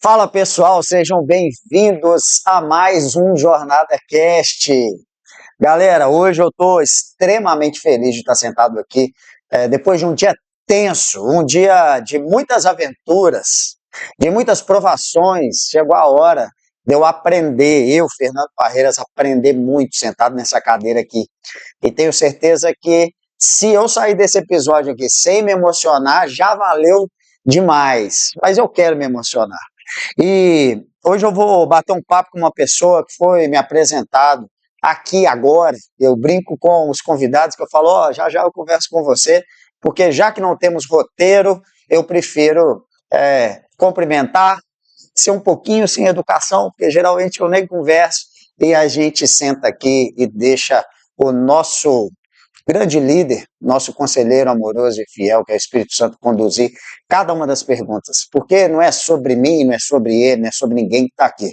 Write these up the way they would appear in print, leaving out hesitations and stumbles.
Fala pessoal, sejam bem-vindos a mais um Jornada Cast. Galera, hoje eu estou extremamente feliz de estar sentado aqui, depois de um dia tenso, um dia de muitas aventuras, de muitas provações. Chegou a hora de eu aprender, Fernando Parreiras, aprender muito sentado nessa cadeira aqui. E tenho certeza que se eu sair desse episódio aqui sem me emocionar, já valeu demais. Mas eu quero me emocionar. E hoje eu vou bater um papo com uma pessoa que foi me apresentado aqui agora. Eu brinco com os convidados que eu falo, já já eu converso com você, porque já que não temos roteiro, eu prefiro cumprimentar, ser um pouquinho sem educação, porque geralmente eu nem converso e a gente senta aqui e deixa o nosso grande líder, nosso conselheiro amoroso e fiel, que é o Espírito Santo, conduzir cada uma das perguntas, porque não é sobre mim, não é sobre ele, não é sobre ninguém que está aqui.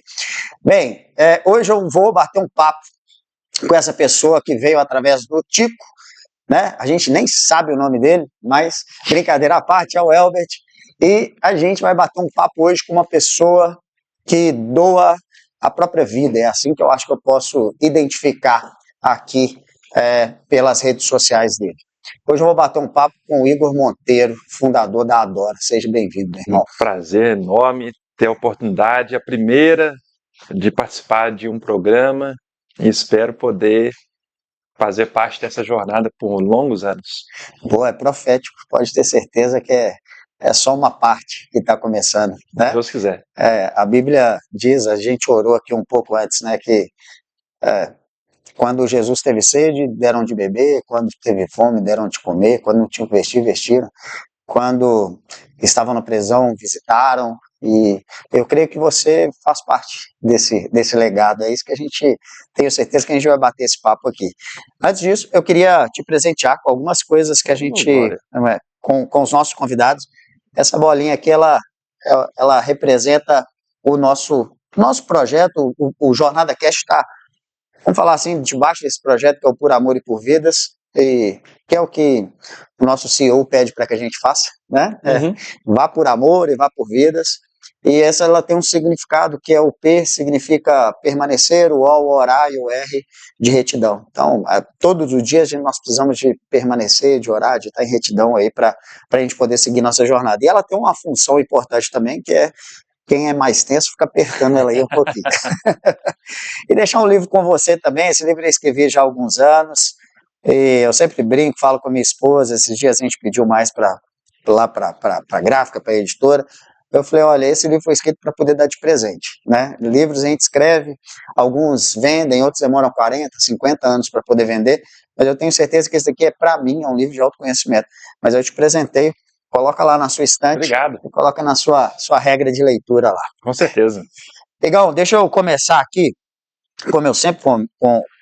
Bem, hoje eu vou bater um papo com essa pessoa que veio através do Tico, né? A gente nem sabe o nome dele, mas brincadeira à parte, é o Elbert, e a gente vai bater um papo hoje com uma pessoa que doa a própria vida, é assim que eu acho que eu posso identificar aqui pelas redes sociais dele. Hoje eu vou bater um papo com o Igor Monteiro, fundador da Adora. Seja bem-vindo, meu irmão. Um prazer enorme ter a oportunidade, a primeira, de participar de um programa e espero poder fazer parte dessa jornada por longos anos. Boa, é profético, pode ter certeza que é só uma parte que está começando, né? Se Deus quiser. A Bíblia diz, a gente orou aqui um pouco antes, né, que quando Jesus teve sede, deram de beber, quando teve fome, deram de comer, quando não tinham que vestir, vestiram, quando estavam na prisão, visitaram, e eu creio que você faz parte desse legado, é isso que a gente, tenho certeza que a gente vai bater esse papo aqui. Antes disso, eu queria te presentear com algumas coisas que a gente, com os nossos convidados. Essa bolinha aqui, ela representa o nosso projeto, o Jornada Cast está, vamos falar assim, debaixo desse projeto que é o Por Amor e por Vidas, e que é o que o nosso CEO pede para que a gente faça, né? Vá por amor e vá por vidas. E ela tem um significado que é o P significa permanecer, o O orar e o R de retidão. Então, todos os dias nós precisamos de permanecer, de orar, de estar em retidão aí para a gente poder seguir nossa jornada. E ela tem uma função importante também, que é quem é mais tenso fica apertando ela aí um pouquinho. E deixar um livro com você também. Esse livro eu escrevi já há alguns anos. E eu sempre brinco, falo com a minha esposa. Esses dias a gente pediu mais para a gráfica, para a editora. Eu falei, olha, esse livro foi escrito para poder dar de presente, né? Livros a gente escreve, alguns vendem, outros demoram 40, 50 anos para poder vender, mas eu tenho certeza que esse aqui é para mim, é um livro de autoconhecimento. Mas eu te presentei, coloca lá na sua estante. Obrigado. E coloca na sua regra de leitura lá. Com certeza. Legal, deixa eu começar aqui, como eu sempre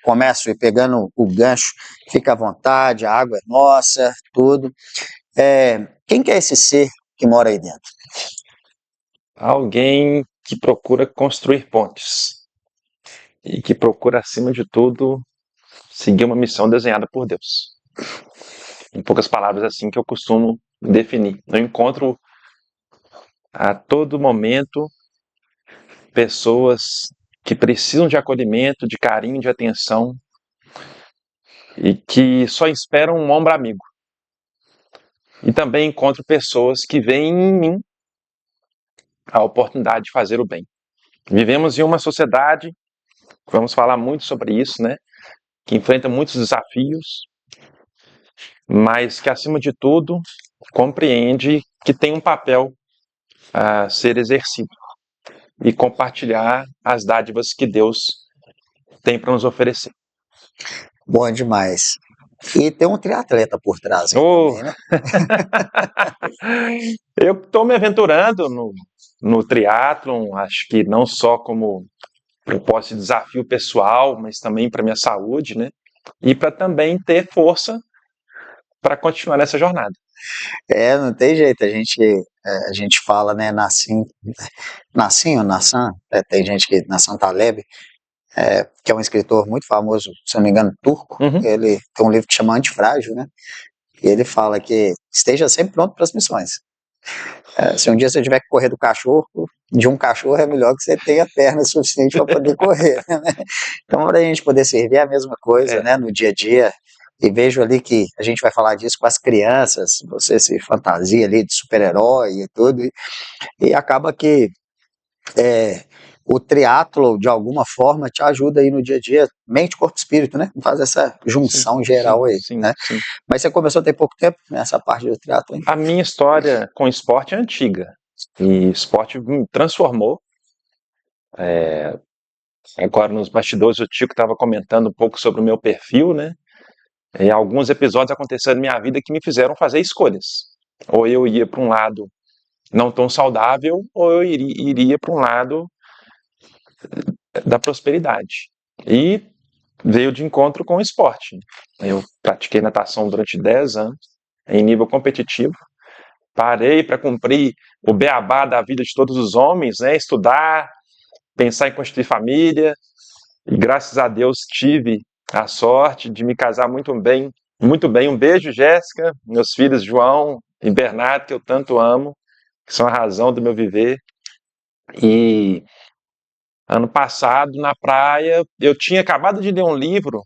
começo e pegando o gancho, fica à vontade, a água é nossa, tudo. Quem que é esse ser que mora aí dentro? Alguém que procura construir pontes e que procura, acima de tudo, seguir uma missão desenhada por Deus. Em poucas palavras, assim que eu costumo definir. Eu encontro a todo momento pessoas que precisam de acolhimento, de carinho, de atenção e que só esperam um ombro amigo. E também encontro pessoas que veem em mim a oportunidade de fazer o bem. Vivemos em uma sociedade, vamos falar muito sobre isso, né? Que enfrenta muitos desafios, mas que, acima de tudo, compreende que tem um papel a ser exercido e compartilhar as dádivas que Deus tem para nos oferecer. Bom demais. E tem um triatleta por trás aí também, né? Eu estou me aventurando no triatlon, acho que não só como propósito de desafio pessoal, mas também para minha saúde, né? E para também ter força para continuar nessa jornada. Não tem jeito, a gente fala, né, Nassim ou Nassan, tem gente que, Nassan Taleb, que é um escritor muito famoso, se não me engano, turco, ele tem um livro que chama Antifrágil, né, e ele fala que esteja sempre pronto para as missões. Se um dia você tiver que correr do cachorro, de um cachorro é melhor que você tenha perna suficiente para poder correr, né? Então, para a gente poder servir é a mesma coisa, né, no dia a dia. E vejo ali que a gente vai falar disso com as crianças, você se fantasia ali de super-herói e tudo, e acaba que o triatlo, de alguma forma, te ajuda aí no dia a dia, mente, corpo e espírito, né? Faz essa Sim, junção geral aí, sim, né? sim. Mas você começou a ter pouco tempo nessa parte do triatlo, hein? A minha história com esporte é antiga. E esporte me transformou. Agora, nos bastidores, o Tico estava comentando um pouco sobre o meu perfil, né? E alguns episódios aconteceram na minha vida que me fizeram fazer escolhas. Ou eu ia para um lado não tão saudável, ou eu iria para um lado da prosperidade. E veio de encontro com o esporte. Eu pratiquei natação durante 10 anos, em nível competitivo. Parei para cumprir o beabá da vida de todos os homens, né? Estudar, pensar em constituir família. E graças a Deus tive a sorte de me casar muito bem. Muito bem. Um beijo, Jéssica, meus filhos João e Bernardo, que eu tanto amo, que são a razão do meu viver. E ano passado, na praia, eu tinha acabado de ler um livro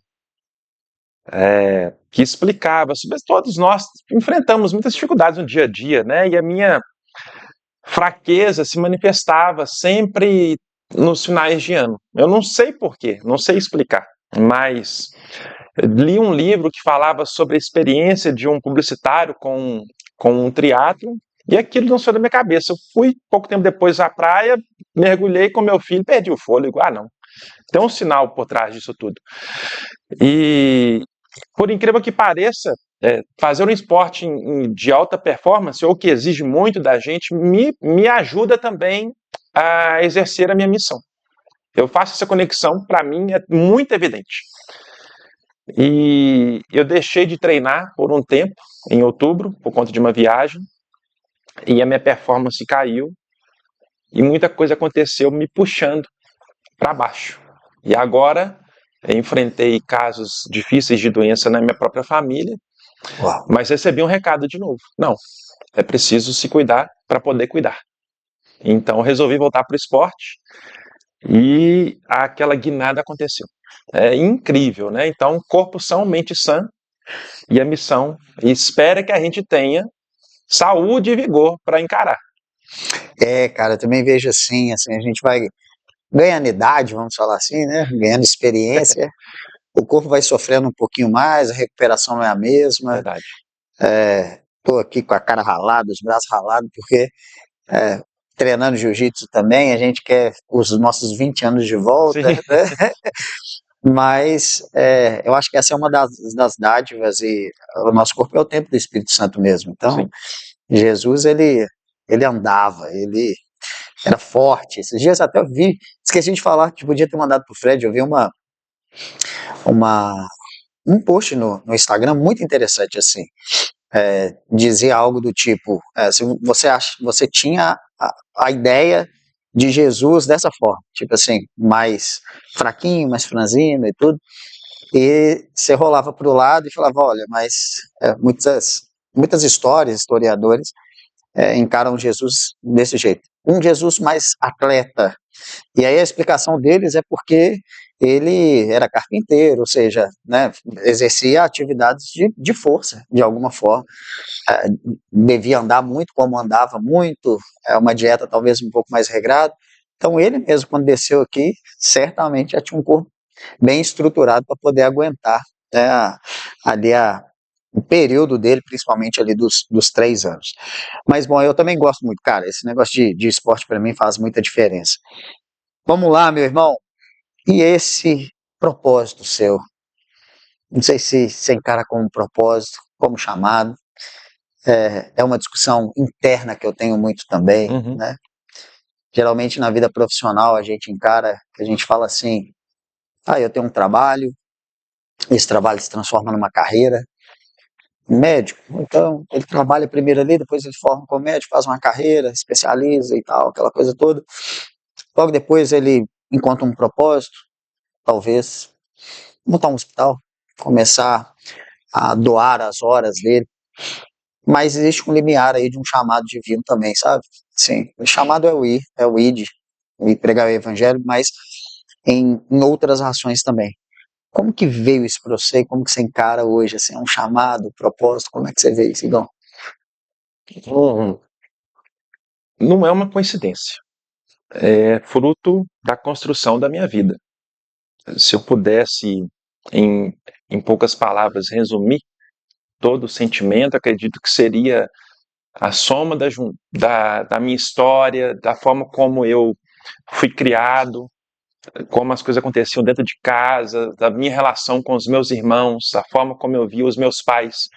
que explicava sobre todos nós enfrentamos muitas dificuldades no dia a dia, né? E a minha fraqueza se manifestava sempre nos finais de ano. Eu não sei porquê, não sei explicar, mas li um livro que falava sobre a experiência de um publicitário com um triatlo e aquilo não saiu da minha cabeça. Eu fui pouco tempo depois à praia, mergulhei com meu filho, perdi o fôlego. Ah, não. Tem um sinal por trás disso tudo. E, por incrível que pareça, fazer um esporte de alta performance, ou que exige muito da gente, me ajuda também a exercer a minha missão. Eu faço essa conexão, para mim, é muito evidente. E eu deixei de treinar por um tempo, em outubro, por conta de uma viagem, e a minha performance caiu, e muita coisa aconteceu me puxando para baixo. E agora enfrentei casos difíceis de doença na minha própria família, Uau. mas recebi um recado de novo. Não, é preciso se cuidar para poder cuidar. Então resolvi voltar para o esporte e aquela guinada aconteceu. É incrível, né? Então, corpo são, mente sã e a missão. E espera que a gente tenha saúde e vigor para encarar. Cara, eu também vejo assim, a gente vai ganhando idade, vamos falar assim, né? Ganhando experiência, o corpo vai sofrendo um pouquinho mais, a recuperação não é a mesma. Verdade. Tô aqui com a cara ralada, os braços ralados, porque treinando jiu-jitsu também, a gente quer os nossos 20 anos de volta, Sim. né? Mas eu acho que essa é uma das dádivas e o nosso corpo é o templo do Espírito Santo mesmo. Então, Sim. Jesus, ele andava, ele era forte. Esses dias até eu vi, esqueci de falar que podia ter mandado pro Fred, eu vi uma, um post no Instagram muito interessante, assim, dizia algo do tipo, se você tinha a ideia de Jesus dessa forma, tipo assim, mais fraquinho, mais franzino e tudo, e você rolava para o lado e falava, olha, mas muitas histórias, historiadores, encaram Jesus desse jeito. Um Jesus mais atleta. E aí a explicação deles é porque ele era carpinteiro, ou seja, né, exercia atividades de força, de alguma forma. Devia andar muito como andava muito, uma dieta talvez um pouco mais regrada. Então ele mesmo, quando desceu aqui, certamente já tinha um corpo bem estruturado para poder aguentar, né, ali o período dele, principalmente ali dos 3 anos. Mas, bom, eu também gosto muito, cara, esse negócio de esporte para mim faz muita diferença. Vamos lá, meu irmão, e esse propósito seu? Não sei se você encara como propósito, como chamado, é uma discussão interna que eu tenho muito também, Uhum. né? Geralmente na vida profissional a gente encara, a gente fala assim, eu tenho um trabalho, esse trabalho se transforma numa carreira, médico, então ele trabalha primeiro ali, depois ele forma como médico, faz uma carreira, especializa e tal, aquela coisa toda. Logo depois ele encontra um propósito, talvez montar um hospital, começar a doar as horas dele, mas existe um limiar aí de um chamado divino também, sabe? sim. O chamado é o id, e pregar o evangelho, mas em outras ações também. Como que veio isso para você? Como que você encara hoje? Assim, é um chamado, propósito? Como é que você vê isso, Igor? Hum, Não é uma coincidência, é fruto da construção da minha vida. Se eu pudesse, em, em poucas palavras, resumir todo o sentimento, acredito que seria a soma da minha história, da forma como eu fui criado, como as coisas aconteciam dentro de casa, da minha relação com os meus irmãos, a forma como eu via os meus pais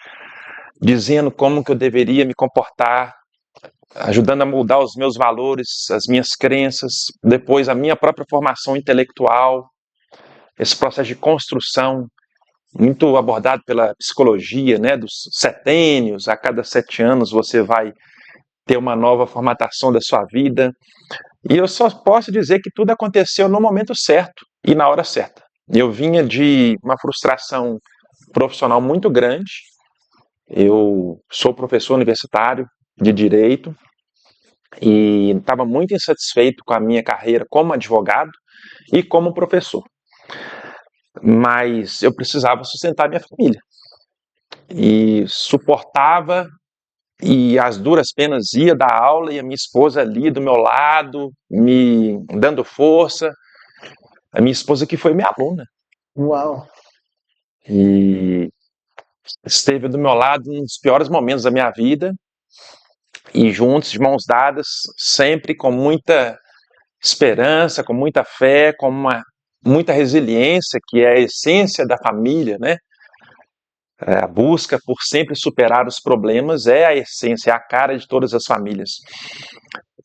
dizendo como que eu deveria me comportar, ajudando a mudar os meus valores, as minhas crenças, depois a minha própria formação intelectual, esse processo de construção muito abordado pela psicologia, né, dos setênios, a cada 7 anos você vai ter uma nova formatação da sua vida, e eu só posso dizer que tudo aconteceu no momento certo e na hora certa. Eu vinha de uma frustração profissional muito grande, eu sou professor universitário de Direito, e estava muito insatisfeito com a minha carreira como advogado e como professor. Mas eu precisava sustentar minha família. E suportava, e às duras penas ia dar aula, e a minha esposa ali do meu lado, me dando força. A minha esposa que foi minha aluna. Uau! E esteve do meu lado nos piores momentos da minha vida, e juntos, de mãos dadas, sempre com muita esperança, com muita fé, com muita resiliência, que é a essência da família, né? A busca por sempre superar os problemas é a essência, é a cara de todas as famílias.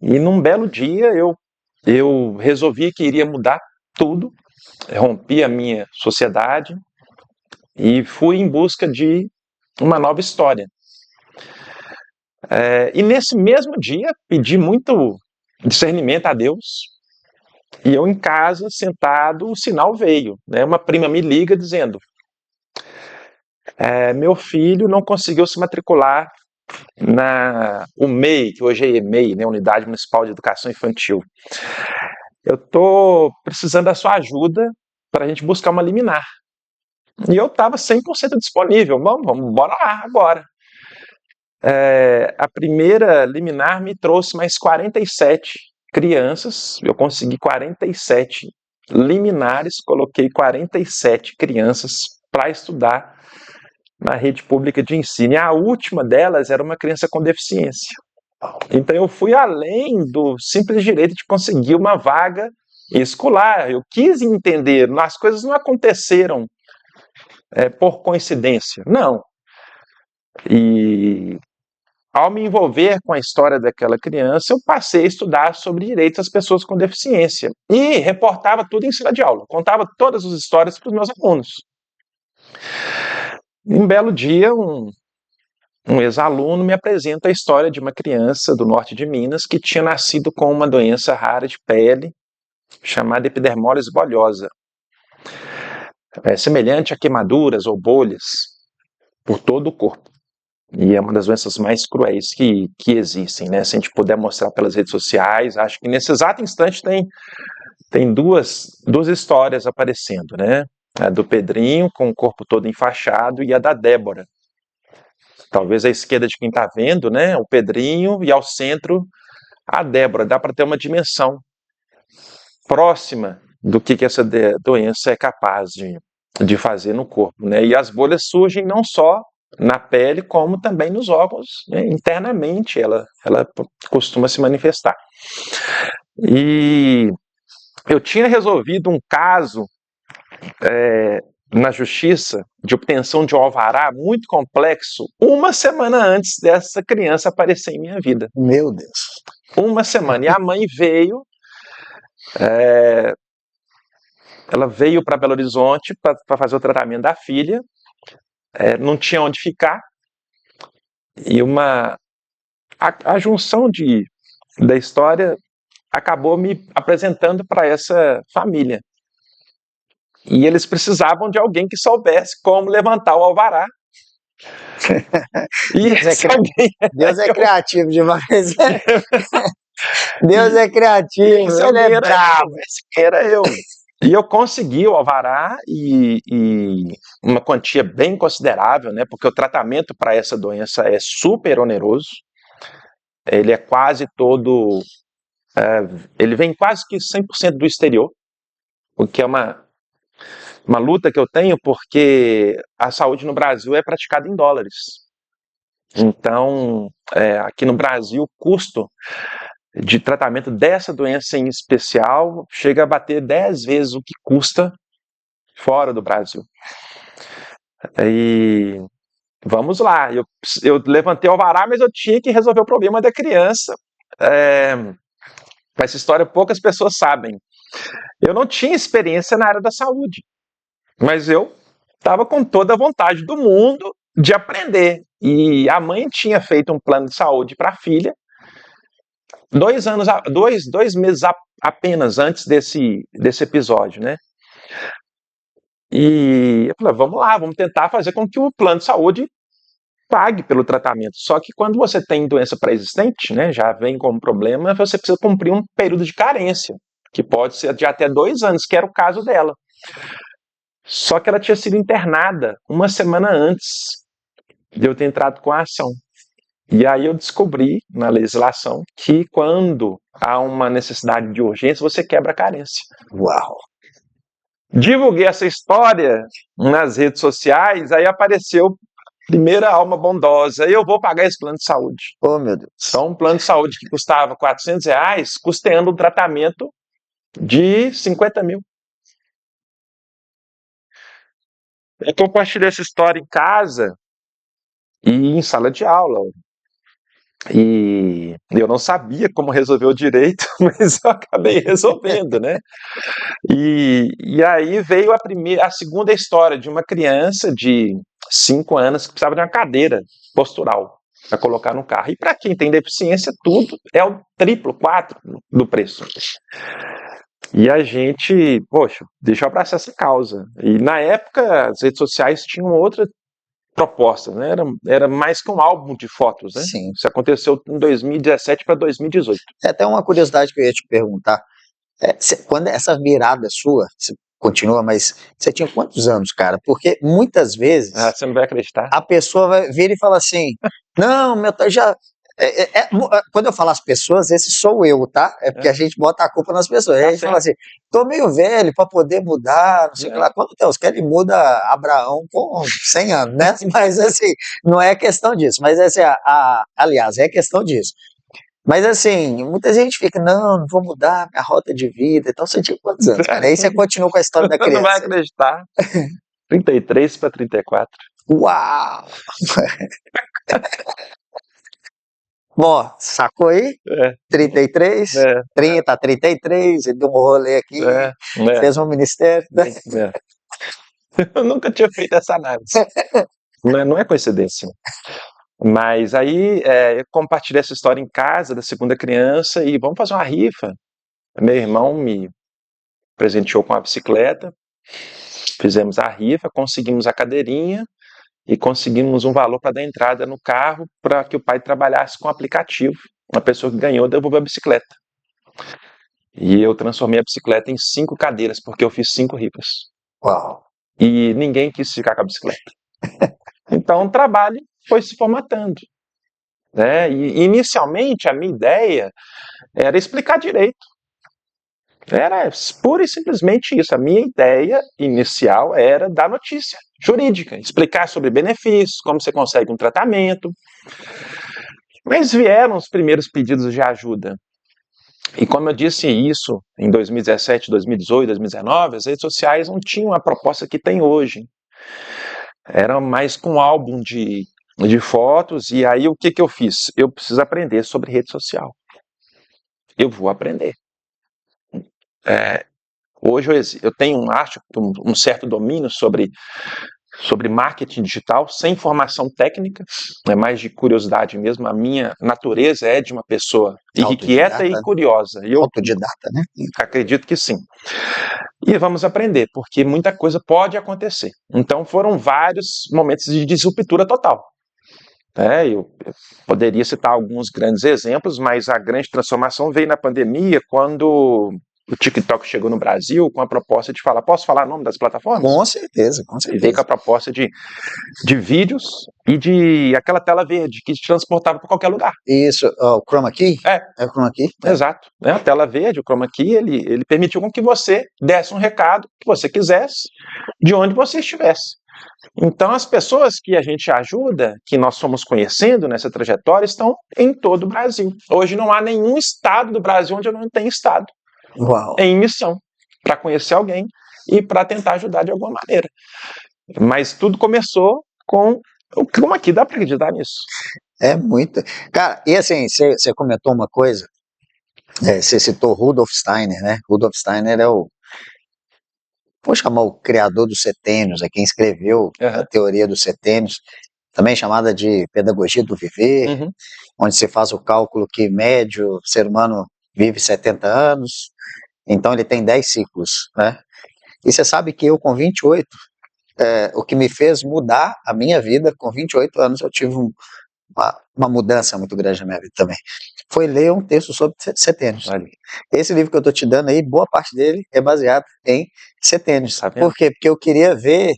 E num belo dia eu resolvi que iria mudar tudo, rompi a minha sociedade e fui em busca de uma nova história. E nesse mesmo dia pedi muito discernimento a Deus. E eu em casa, sentado, o sinal veio, né? Uma prima me liga dizendo: meu filho não conseguiu se matricular na UMEI, que hoje é EMEI, né? Unidade Municipal de Educação Infantil. Eu estou precisando da sua ajuda para a gente buscar uma liminar. E eu estava 100% disponível. Vamos, bora lá agora. A primeira liminar me trouxe mais 47 crianças. Eu consegui 47 liminares, coloquei 47 crianças para estudar na rede pública de ensino. E a última delas era uma criança com deficiência. Então eu fui além do simples direito de conseguir uma vaga escolar. Eu quis entender, as coisas não aconteceram por coincidência, não. E ao me envolver com a história daquela criança, eu passei a estudar sobre direitos das pessoas com deficiência. E reportava tudo em sala de aula, contava todas as histórias para os meus alunos. Um belo dia, um ex-aluno me apresenta a história de uma criança do norte de Minas que tinha nascido com uma doença rara de pele chamada epidermólise bolhosa, semelhante a queimaduras ou bolhas por todo o corpo. E é uma das doenças mais cruéis que existem, né? Se a gente puder mostrar pelas redes sociais, acho que nesse exato instante tem duas histórias aparecendo, né? A do Pedrinho, com o corpo todo enfaixado, e a da Débora. Talvez à esquerda de quem está vendo, né? O Pedrinho, e ao centro, a Débora. Dá para ter uma dimensão próxima do que essa doença é capaz de fazer no corpo, né? E as bolhas surgem não só na pele, como também nos órgãos, né? Internamente ela costuma se manifestar. E eu tinha resolvido um caso na justiça de obtenção de um alvará muito complexo uma semana antes dessa criança aparecer em minha vida. Meu Deus. Uma semana. E a mãe veio, ela veio para Belo Horizonte para fazer o tratamento da filha, não tinha onde ficar, e a junção da história acabou me apresentando para essa família. E eles precisavam de alguém que soubesse como levantar o alvará E Deus é criativo demais. Deus é criativo, ele é bravo. Esse era eu. E eu consegui o alvará e uma quantia bem considerável, né? Porque o tratamento para essa doença é super oneroso. Ele é quase todo... ele vem quase que 100% do exterior, o que é uma luta que eu tenho, porque a saúde no Brasil é praticada em dólares. Então, aqui no Brasil, o custo de tratamento dessa doença em especial chega a bater 10 vezes o que custa fora do Brasil. E vamos lá, eu levantei o alvará, mas eu tinha que resolver o problema da criança. Essa história poucas pessoas sabem. Eu não tinha experiência na área da saúde, mas eu estava com toda a vontade do mundo de aprender. E a mãe tinha feito um plano de saúde para a filha, 2 meses apenas antes desse episódio, né? E eu falei, vamos lá, vamos tentar fazer com que o plano de saúde pague pelo tratamento. Só que quando você tem doença pré-existente, né, já vem como problema, você precisa cumprir um período de carência, que pode ser de até 2 anos, que era o caso dela. Só que ela tinha sido internada 1 semana antes de eu ter entrado com a ação. E aí eu descobri na legislação que quando há uma necessidade de urgência, você quebra a carência. Uau! Divulguei essa história nas redes sociais, aí apareceu primeira alma bondosa, eu vou pagar esse plano de saúde. Oh, meu Deus. Então, um plano de saúde que custava R$400, custeando um tratamento de 50 mil. Eu compartilhei essa história em casa e em sala de aula. E eu não sabia como resolver o direito, mas eu acabei resolvendo, né? E aí veio a segunda história de uma criança de 5 anos que precisava de uma cadeira postural para colocar no carro. E para quem tem deficiência, tudo é o triplo, 4 do preço. E a gente, poxa, deixa eu abraçar essa causa. E na época, as redes sociais tinham outra proposta, né? Era mais que um álbum de fotos, né? Sim. Isso aconteceu em 2017 para 2018. É até uma curiosidade que eu ia te perguntar. Quando essa virada sua, você continua, mas você tinha quantos anos, cara? Porque muitas vezes Você não vai acreditar. a pessoa vai vir e fala assim, não, quando eu falo as pessoas, esse sou eu, tá? É porque a gente bota a culpa nas pessoas. Aí a gente fala assim, tô meio velho para poder mudar, não sei o que lá. Quando Deus quer, ele muda Abraão com 100 anos, né? Mas assim, não é questão disso. Mas assim, aliás, é questão disso. Mas assim, muita gente fica, não vou mudar minha rota de vida. Então você tinha quantos anos, cara? Aí você continua com a história da criança. Não vai acreditar. 33 para 34. Uau! Bom, sacou aí? 33, 30, 33, ele deu um rolê aqui, fez um ministério. Eu nunca tinha feito essa análise. Não é coincidência. Mas aí eu compartilhei essa história em casa da segunda criança e vamos fazer uma rifa. Meu irmão me presenteou com uma bicicleta, fizemos a rifa, conseguimos a cadeirinha e conseguimos um valor para dar entrada no carro para que o pai trabalhasse com o aplicativo. Uma pessoa que ganhou devolveu a bicicleta. E eu transformei a bicicleta em 5 cadeiras, porque eu fiz 5 rifas. Uau! E ninguém quis ficar com a bicicleta. Então o trabalho foi se formatando. Né? E inicialmente a minha ideia era explicar direito. Era pura e simplesmente isso. A minha ideia inicial era dar notícia jurídica, explicar sobre benefícios, como você consegue um tratamento. Mas vieram os primeiros pedidos de ajuda. E como eu disse isso em 2017, 2018, 2019, as redes sociais não tinham a proposta que tem hoje. Era mais com um álbum de fotos, e aí o que eu fiz? Eu preciso aprender sobre rede social. Eu vou aprender. Hoje eu tenho um certo domínio sobre marketing digital, sem formação técnica, é mais de curiosidade mesmo. A minha natureza é de uma pessoa irrequieta e curiosa. Autodidata, né? Acredito que sim. e vamos aprender, porque muita coisa pode acontecer. Então foram vários momentos de disruptura total. Eu poderia citar alguns grandes exemplos, mas a grande transformação veio na pandemia, quando o TikTok chegou no Brasil com a proposta de falar, posso falar o nome das plataformas? Com certeza, com E veio com certeza. a proposta de vídeos e de aquela tela verde que te transportava para qualquer lugar. Isso, o Chroma Key? É o Chroma Key? Exato. A tela verde, o Chroma Key, ele permitiu com que você desse um recado que você quisesse, de onde você estivesse. Então, as pessoas que a gente ajuda, que nós fomos conhecendo nessa trajetória, estão em todo o Brasil. Hoje não há nenhum estado do Brasil onde eu não tenho estado Uau! em missão para conhecer alguém e para tentar ajudar de alguma maneira. Mas tudo começou com o Chroma Key, dá para acreditar nisso? É muito. Cara, e assim, você comentou uma coisa, você citou Rudolf Steiner, né? Rudolf Steiner é vou chamar o criador dos setênios, é quem escreveu a teoria dos setênios, também chamada de pedagogia do viver, onde se faz o cálculo que médio ser humano vive 70 anos, então ele tem 10 ciclos, né? E você sabe que eu com 28, o que me fez mudar a minha vida, com 28 anos eu tive uma mudança muito grande na minha vida também. Foi ler um texto sobre setênios. Esse livro que eu estou te dando aí, boa parte dele é baseado em setênios. Por quê? Porque eu queria ver,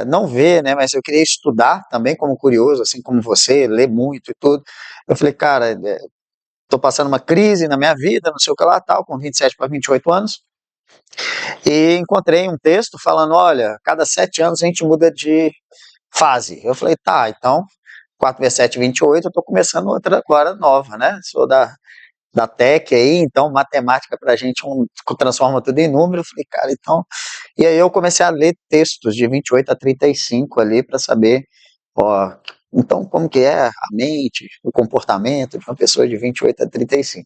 não ver, né, mas eu queria estudar também como curioso, assim como você, ler muito e tudo. Eu falei, cara, estou passando uma crise na minha vida, não sei o que lá, tal, com 27 para 28 anos, e encontrei um texto falando, olha, cada 7 anos a gente muda de fase. Eu falei, tá, então 4 vezes 7, 28, eu estou começando outra agora nova, né? Sou da TEC aí, então matemática para a gente transforma tudo em número. Eu falei, cara, então. E aí eu comecei a ler textos de 28 a 35 ali para saber, ó, então como que é a mente, o comportamento de uma pessoa de 28 a 35.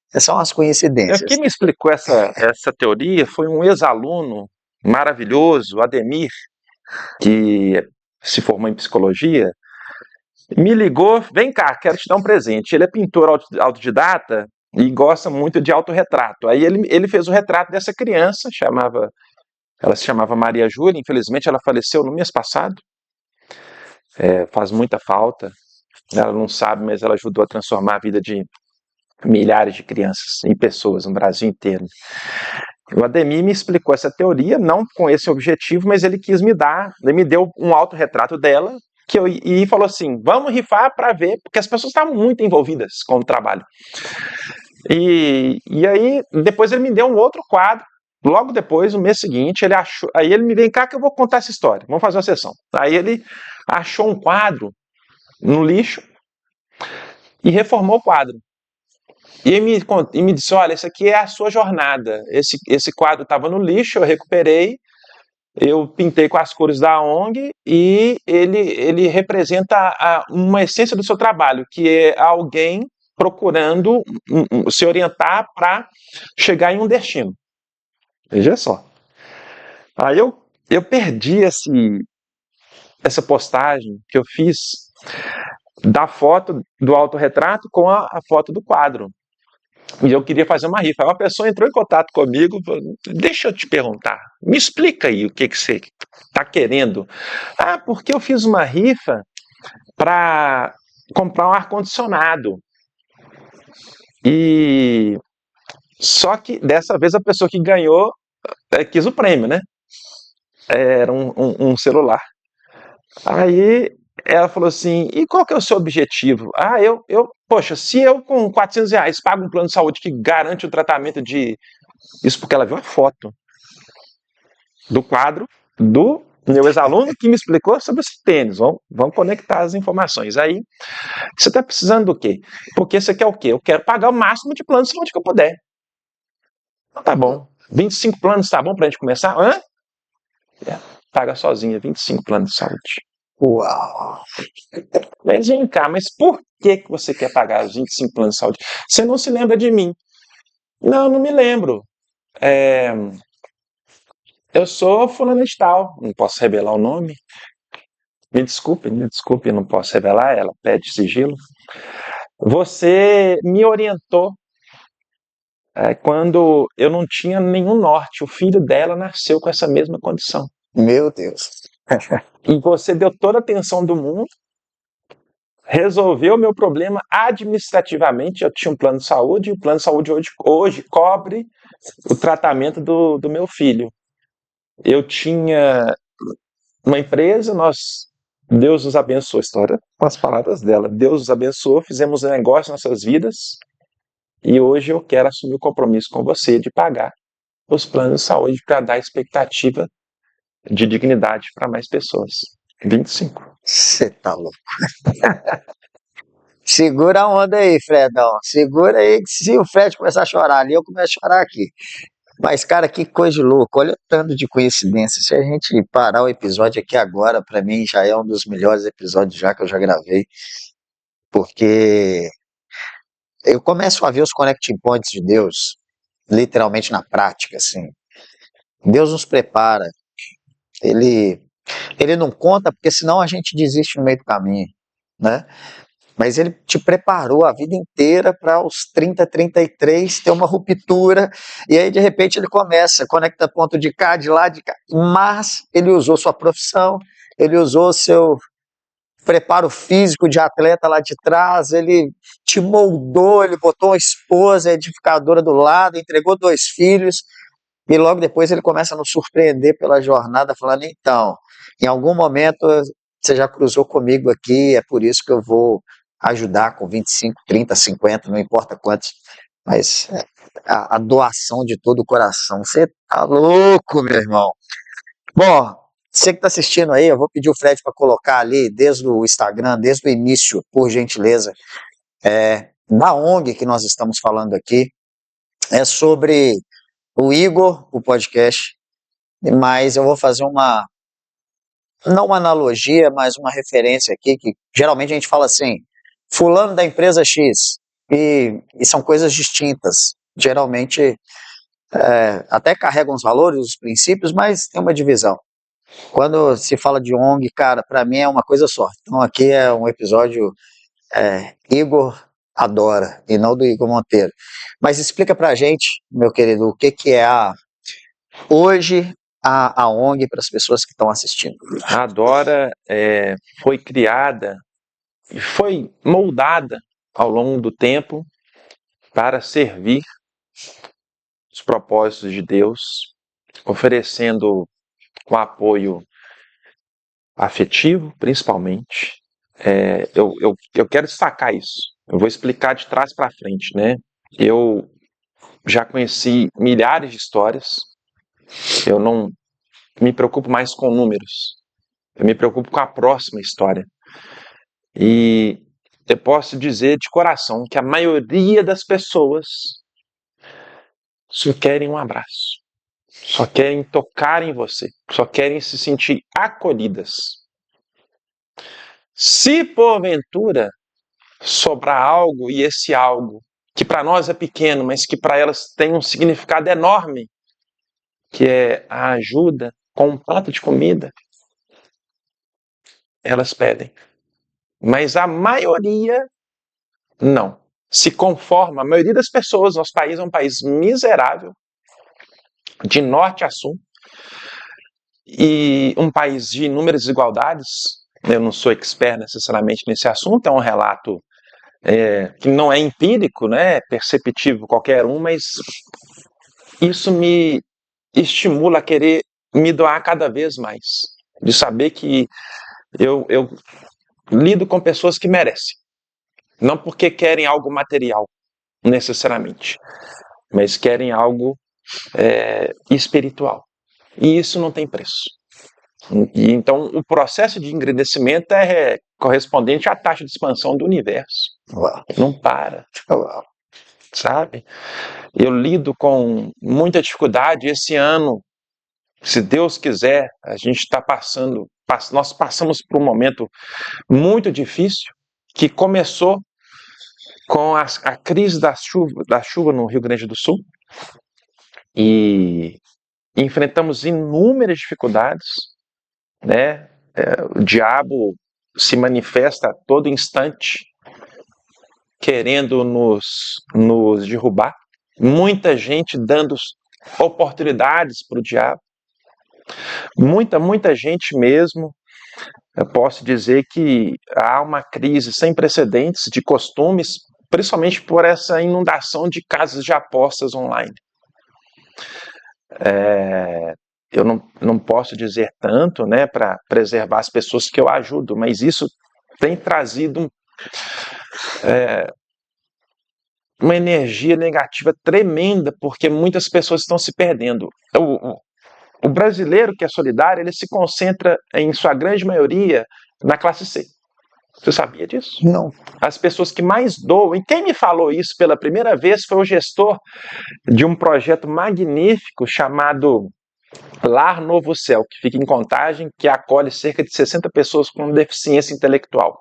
Essas são as coincidências. Quem me explicou essa teoria foi um ex-aluno maravilhoso, o Ademir, que se formou em psicologia, me ligou, vem cá, quero te dar um presente. Ele é pintor autodidata e gosta muito de autorretrato. Aí ele fez o retrato dessa criança, ela se chamava Maria Júlia, infelizmente ela faleceu no mês passado, faz muita falta, ela não sabe, mas ela ajudou a transformar a vida de milhares de crianças e pessoas no Brasil inteiro. O Ademir me explicou essa teoria, não com esse objetivo, mas ele me deu um autorretrato dela, e falou assim, vamos rifar para ver, porque as pessoas estavam muito envolvidas com o trabalho. E aí, depois ele me deu um outro quadro, logo depois, no mês seguinte, aí ele me vem cá que eu vou contar essa história, vamos fazer uma sessão. Aí ele achou um quadro no lixo e reformou o quadro. E me disse, olha, essa aqui é a sua jornada, esse quadro estava no lixo, eu recuperei, eu pintei com as cores da ONG e ele representa uma essência do seu trabalho, que é alguém procurando se orientar para chegar em um destino. Veja só. Aí eu perdi essa postagem que eu fiz da foto do autorretrato com a foto do quadro. E eu queria fazer uma rifa. Uma pessoa entrou em contato comigo, falou, deixa eu te perguntar, me explica aí o que você está querendo. Porque eu fiz uma rifa para comprar um ar-condicionado. E só que dessa vez a pessoa que ganhou quis o prêmio, né? Era um celular. Aí ela falou assim, e qual que é o seu objetivo? Poxa, se eu com R$400 pago um plano de saúde que garante o tratamento de... Isso porque ela viu a foto do quadro do meu ex-aluno que me explicou sobre esse tênis. Vamos conectar as informações. Aí, você está precisando do quê? Porque você quer o quê? Eu quero pagar o máximo de plano de saúde que eu puder. Então, tá bom. 25 planos tá bom para a gente começar? Paga sozinha 25 planos de saúde. Uau! Mas vem cá, mas por que você quer pagar os 25 planos de saúde? Você não se lembra de mim? Não me lembro. Eu sou fulana de tal, não posso revelar o nome. Me desculpe, não posso revelar, ela pede sigilo. Você me orientou quando eu não tinha nenhum norte. O filho dela nasceu com essa mesma condição. Meu Deus. E você deu toda a atenção do mundo, resolveu o meu problema administrativamente. Eu tinha um plano de saúde, e o plano de saúde hoje cobre o tratamento do meu filho. Eu tinha uma empresa, Deus nos abençoou, história com as palavras dela. Deus nos abençoou, fizemos um negócio em nossas vidas, e hoje eu quero assumir o compromisso com você de pagar os planos de saúde para dar expectativa de dignidade para mais pessoas. 25. Você tá louco. Segura a onda aí, Fredão. Segura aí, que se o Fred começar a chorar ali, eu começo a chorar aqui. Mas, cara, que coisa de louco. Olha o tanto de coincidência. Se a gente parar o episódio aqui agora, pra mim já é um dos melhores episódios já que eu já gravei. Porque eu começo a ver os connecting points de Deus, literalmente na prática, assim. Deus nos prepara. Ele não conta, porque senão a gente desiste no meio do caminho, né? Mas ele te preparou a vida inteira para aos 30, 33 ter uma ruptura, e aí de repente ele começa, conecta ponto de cá, de lá, de cá. Mas ele usou sua profissão, ele usou seu preparo físico de atleta lá de trás, ele te moldou, ele botou uma esposa edificadora do lado, entregou 2 filhos, e logo depois ele começa a nos surpreender pela jornada, falando, então, em algum momento você já cruzou comigo aqui, é por isso que eu vou ajudar com 25, 30, 50, não importa quantos, mas a doação de todo o coração. Você tá louco, meu irmão. Bom, você que está assistindo aí, eu vou pedir o Fred para colocar ali, desde o Instagram, desde o início, por gentileza, da ONG que nós estamos falando aqui, é sobre o Igor, o podcast, mas eu vou fazer não uma analogia, mas uma referência aqui, que geralmente a gente fala assim, fulano da empresa X, e são coisas distintas, geralmente até carregam os valores, os princípios, mas tem uma divisão. Quando se fala de ONG, cara, para mim é uma coisa só. Então aqui é um episódio Igor adora, e não do Igor Monteiro. Mas explica pra gente, meu querido, o que é hoje a ONG para as pessoas que estão assistindo. A Dora foi criada e foi moldada ao longo do tempo para servir os propósitos de Deus, oferecendo com apoio afetivo, principalmente. Eu quero destacar isso. Eu vou explicar de trás para frente, né? Eu já conheci milhares de histórias. Eu não me preocupo mais com números. Eu me preocupo com a próxima história. E eu posso dizer de coração que a maioria das pessoas só querem um abraço, só querem tocar em você, só querem se sentir acolhidas. Se porventura sobrar algo, e esse algo que para nós é pequeno, mas que para elas tem um significado enorme, que é a ajuda com um prato de comida, elas pedem. Mas a maioria não. Se conforma, a maioria das pessoas, nosso país é um país miserável, de norte a sul, e um país de inúmeras desigualdades. Eu não sou expert necessariamente nesse assunto, é um relato que não é empírico, né, perceptível qualquer um, mas isso me estimula a querer me doar cada vez mais, de saber que eu lido com pessoas que merecem, não porque querem algo material, necessariamente, mas querem algo espiritual. E isso não tem preço. E então o processo de engrandecimento é correspondente à taxa de expansão do universo. Uau. Não para. Uau. Sabe? Eu lido com muita dificuldade esse ano. Se Deus quiser, a gente está nós passamos por um momento muito difícil que começou com a crise da chuva no Rio Grande do Sul, e enfrentamos inúmeras dificuldades, né? O diabo se manifesta a todo instante, querendo nos derrubar. muita gente dando oportunidades para o diabo, muita gente mesmo. Eu posso dizer que há uma crise sem precedentes de costumes, principalmente por essa inundação de casas de apostas online. Eu não posso dizer tanto, né, para preservar as pessoas que eu ajudo, mas isso tem trazido uma energia negativa tremenda, porque muitas pessoas estão se perdendo. O brasileiro que é solidário, ele se concentra, em sua grande maioria, na classe C. Você sabia disso? Não. As pessoas que mais doam, e quem me falou isso pela primeira vez foi o gestor de um projeto magnífico chamado Lar Novo Céu, que fica em Contagem, que acolhe cerca de 60 pessoas com deficiência intelectual.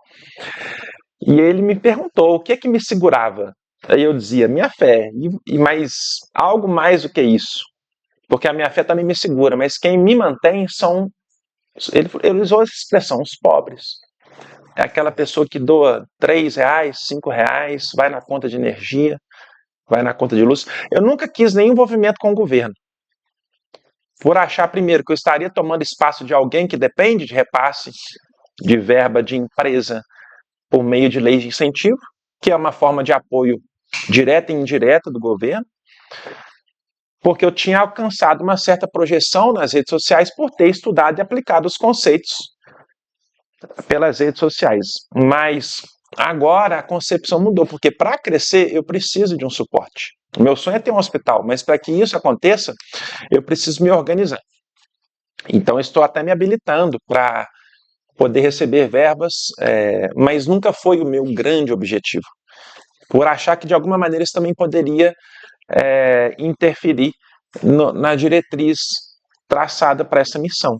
E ele me perguntou o que é que me segurava. Aí eu dizia, minha fé, mas algo mais do que isso. Porque a minha fé também me segura, mas quem me mantém são, ele usou essa expressão, os pobres. É aquela pessoa que doa R$3, R$5, vai na conta de energia, vai na conta de luz. Eu nunca quis nenhum envolvimento com o governo. Por achar, primeiro, que eu estaria tomando espaço de alguém que depende de repasse de verba de empresa por meio de leis de incentivo, que é uma forma de apoio direta e indireta do governo, porque eu tinha alcançado uma certa projeção nas redes sociais por ter estudado e aplicado os conceitos pelas redes sociais. Mas agora a concepção mudou, porque para crescer eu preciso de um suporte. O meu sonho é ter um hospital, mas para que isso aconteça, eu preciso me organizar. Então estou até me habilitando para poder receber verbas, mas nunca foi o meu grande objetivo. Por achar que de alguma maneira isso também poderia interferir na diretriz traçada para essa missão.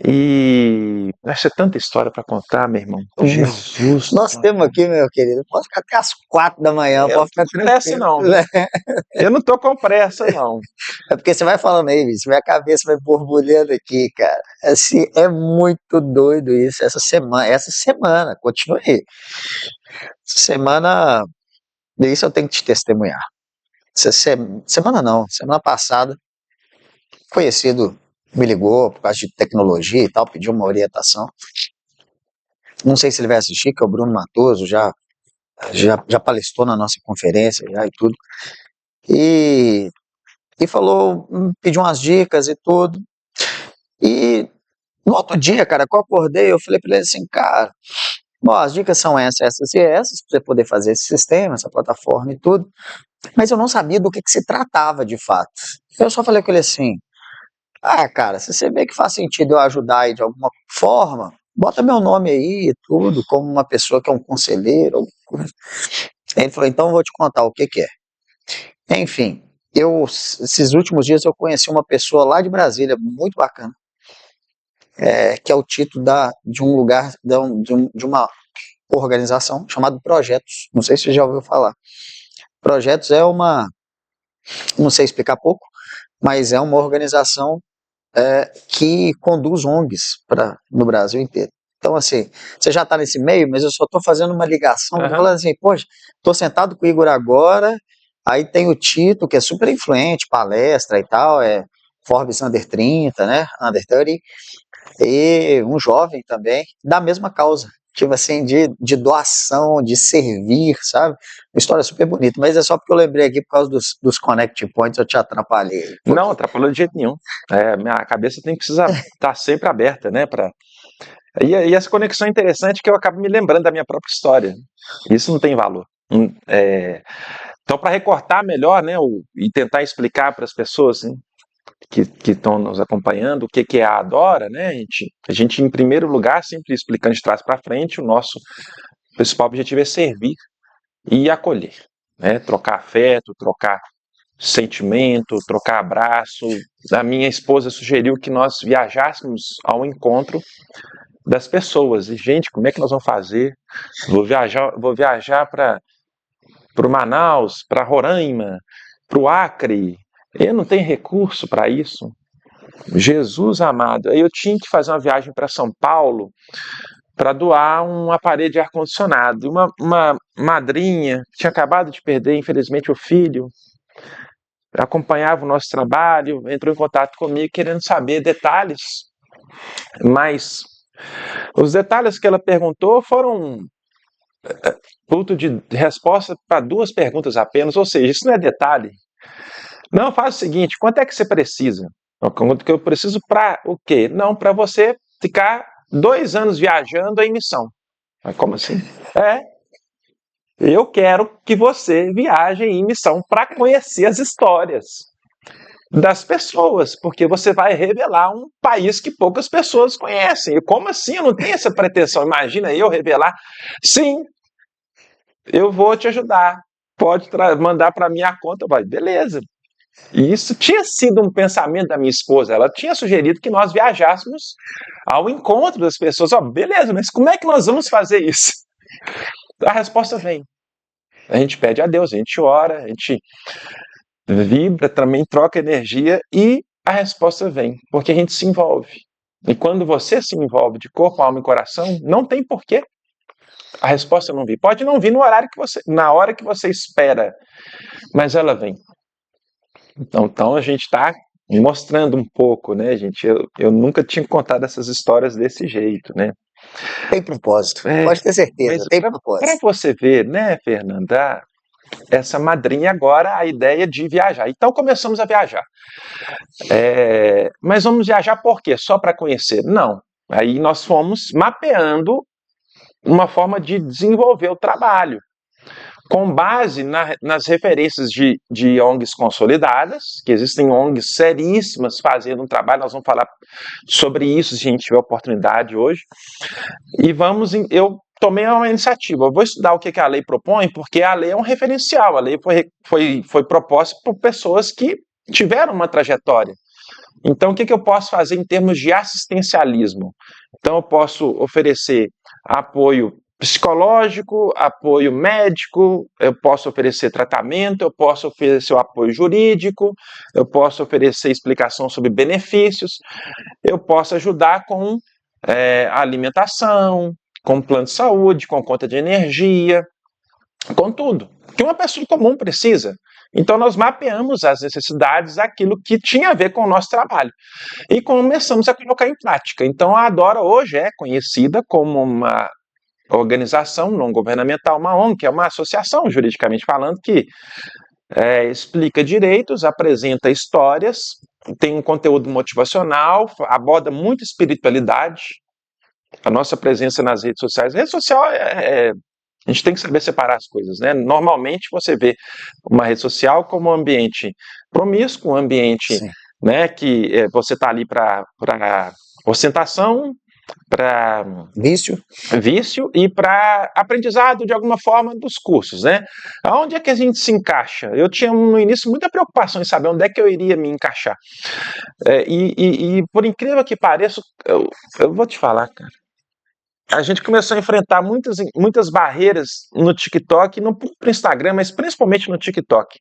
E vai ser tanta história para contar, meu irmão. Jesus. Nós temos aqui, meu querido, pode ficar até às 4 da manhã, Eu pode ficar não pressa, não. Eu não tô com pressa, não. É porque você vai falando aí, bicho, minha cabeça vai borbulhando aqui, cara. Assim, é muito doido isso. Essa semana, continue. Semana, isso eu tenho que te testemunhar. Semana não, semana passada, conhecido me ligou por causa de tecnologia e tal, pediu uma orientação. Não sei se ele vai assistir, que é o Bruno Matoso, já palestrou na nossa conferência já e tudo. E falou, pediu umas dicas e tudo. E no outro dia, cara, que eu acordei, eu falei para ele assim, cara, bom, as dicas são essas e essas, para você poder fazer esse sistema, essa plataforma e tudo. Mas eu não sabia do que se tratava de fato. Eu só falei com ele assim, cara, se você vê que faz sentido eu ajudar aí de alguma forma, bota meu nome aí e tudo, como uma pessoa que é um conselheiro. Aí ele falou, então eu vou te contar o que é. Enfim, esses últimos dias eu conheci uma pessoa lá de Brasília, muito bacana, que é o título de um lugar, de uma organização chamada Projetos. Não sei se você já ouviu falar. Projetos é não sei explicar pouco, mas é uma organização que conduz ONGs no Brasil inteiro. Então, assim, você já está nesse meio, mas eu só estou fazendo uma ligação, falando assim, poxa, estou sentado com o Igor agora, aí tem o Tito, que é super influente, palestra e tal, Forbes Under 30, né, Under 30, e um jovem também, da mesma causa, tipo assim, de doação, de servir, sabe? Uma história super bonita, mas é só porque eu lembrei aqui por causa dos Connect Points, eu te atrapalhei. Não, atrapalhou de jeito nenhum. Minha cabeça tem que precisar estar sempre aberta, né? E essa conexão é interessante que eu acabo me lembrando da minha própria história. Isso não tem valor. Então, para recortar melhor, né, e tentar explicar para as pessoas, né, que estão nos acompanhando o que é a Adora, né? A gente, em primeiro lugar, sempre explicando de trás para frente, o nosso principal objetivo é servir e acolher, né? Trocar afeto, trocar sentimento, trocar abraço. A minha esposa sugeriu que nós viajássemos ao encontro das pessoas. E, gente, como é que nós vamos fazer? Vou viajar para o Manaus, para Roraima, para o Acre. Eu não tenho recurso para isso. Jesus amado. Aí eu tinha que fazer uma viagem para São Paulo para doar um aparelho de ar-condicionado. E uma madrinha que tinha acabado de perder, infelizmente, o filho, acompanhava o nosso trabalho, entrou em contato comigo querendo saber detalhes, mas os detalhes que ela perguntou foram fruto de resposta para 2 perguntas apenas, ou seja, isso não é detalhe. Não, faz o seguinte, quanto é que você precisa? Quanto que eu preciso para o quê? Não, para você ficar 2 anos viajando em missão. Mas como assim? Eu quero que você viaje em missão para conhecer as histórias das pessoas, porque você vai revelar um país que poucas pessoas conhecem. E como assim? Eu não tenho essa pretensão. Imagina eu revelar. Sim, eu vou te ajudar. Pode mandar para minha conta. Vai, beleza. E isso tinha sido um pensamento da minha esposa. Ela tinha sugerido que nós viajássemos ao encontro das pessoas. Ó, beleza, mas como é que nós vamos fazer isso? A resposta vem. A gente pede a Deus, a gente ora, a gente vibra, também troca energia e a resposta vem, porque a gente se envolve. E quando você se envolve de corpo, alma e coração, não tem porquê a resposta não vir. Pode não vir no horário que você, na hora que você espera, mas ela vem. Então a gente está mostrando um pouco, né, gente? Eu nunca tinha contado essas histórias desse jeito, né? Tem propósito, pode ter certeza, tem Para propósito. você ver, né, Fernanda, essa madrinha agora a ideia de viajar. Então começamos a viajar. Mas vamos viajar por quê? Só para conhecer? Não. Aí nós fomos mapeando uma forma de desenvolver o trabalho, com base nas referências de ONGs consolidadas, que existem ONGs seríssimas fazendo um trabalho, nós vamos falar sobre isso se a gente tiver oportunidade hoje, e eu tomei uma iniciativa, eu vou estudar o que a lei propõe, porque a lei é um referencial, a lei foi proposta por pessoas que tiveram uma trajetória. Então, o que eu posso fazer em termos de assistencialismo? Então, eu posso oferecer apoio psicológico, apoio médico, eu posso oferecer tratamento, eu posso oferecer o apoio jurídico, eu posso oferecer explicação sobre benefícios, eu posso ajudar com a alimentação, com plano de saúde, com conta de energia, com tudo que uma pessoa comum precisa. Então, nós mapeamos as necessidades, aquilo que tinha a ver com o nosso trabalho. E começamos a colocar em prática. Então, a Adora hoje é conhecida como uma organização não governamental, uma ONG, que é uma associação, juridicamente falando, que explica direitos, apresenta histórias, tem um conteúdo motivacional, aborda muito espiritualidade. A nossa presença nas redes sociais. Rede social a gente tem que saber separar as coisas, né? Normalmente você vê uma rede social como um ambiente promíscuo, um ambiente, né, que você está ali para ostentação, para vício e para aprendizado de alguma forma dos cursos, né? Aonde é que a gente se encaixa? Eu tinha no início muita preocupação em saber onde é que eu iria me encaixar. E por incrível que pareça, eu vou te falar, cara. A gente começou a enfrentar muitas barreiras no TikTok, no Instagram, mas principalmente no TikTok.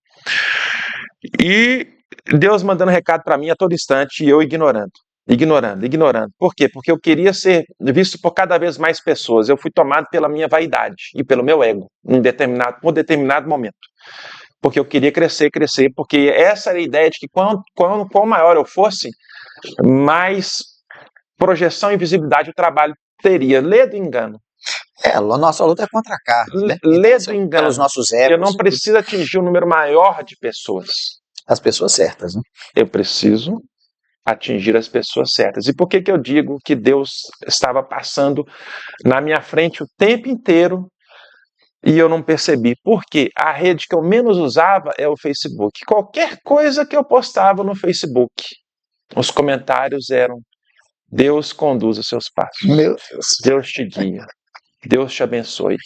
E Deus mandando recado para mim a todo instante e eu ignorando. Por quê? Porque eu queria ser visto por cada vez mais pessoas. Eu fui tomado pela minha vaidade e pelo meu ego por determinado momento. Porque eu queria crescer, porque essa era a ideia de que quanto maior eu fosse, mais projeção e visibilidade o trabalho teria. Lê do engano. A nossa luta é contra a carne, né? Lê do engano. Pelos nossos egos. Eu não preciso atingir um número maior de pessoas. As pessoas certas, né? Eu preciso atingir as pessoas certas. E por que eu digo que Deus estava passando na minha frente o tempo inteiro e eu não percebi? Porque a rede que eu menos usava é o Facebook. Qualquer coisa que eu postava no Facebook, os comentários eram: Deus conduza seus passos. Meu Deus. Deus te guia. Deus te abençoe.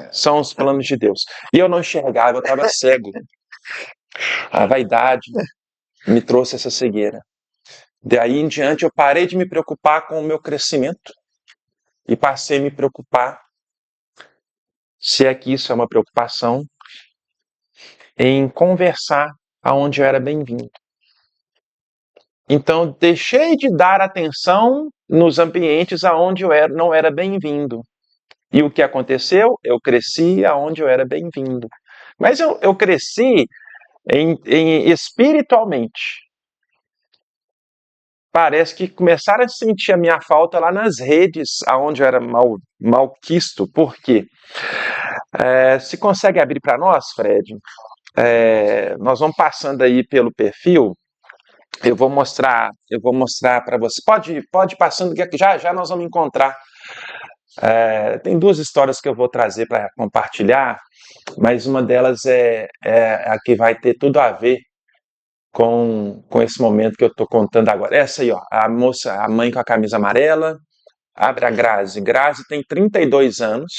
São os planos de Deus. E eu não enxergava, eu estava cego. A vaidade me trouxe essa cegueira. Daí em diante eu parei de me preocupar com o meu crescimento e passei a me preocupar, se é que isso é uma preocupação, em conversar aonde eu era bem-vindo. Então deixei de dar atenção nos ambientes aonde não era bem-vindo. E o que aconteceu? Eu cresci aonde eu era bem-vindo. Mas eu cresci espiritualmente. Parece que começaram a sentir a minha falta lá nas redes, aonde eu era malquisto. Por quê? Se consegue abrir para nós, Fred? Nós vamos passando aí pelo perfil. Eu vou mostrar para você. Pode ir passando, que já nós vamos encontrar. Tem duas histórias que eu vou trazer para compartilhar, mas uma delas é a que vai ter tudo a ver com esse momento que eu estou contando agora. Essa aí, ó, a moça, a mãe com a camisa amarela. Abre a Grazi. Grazi tem 32 anos.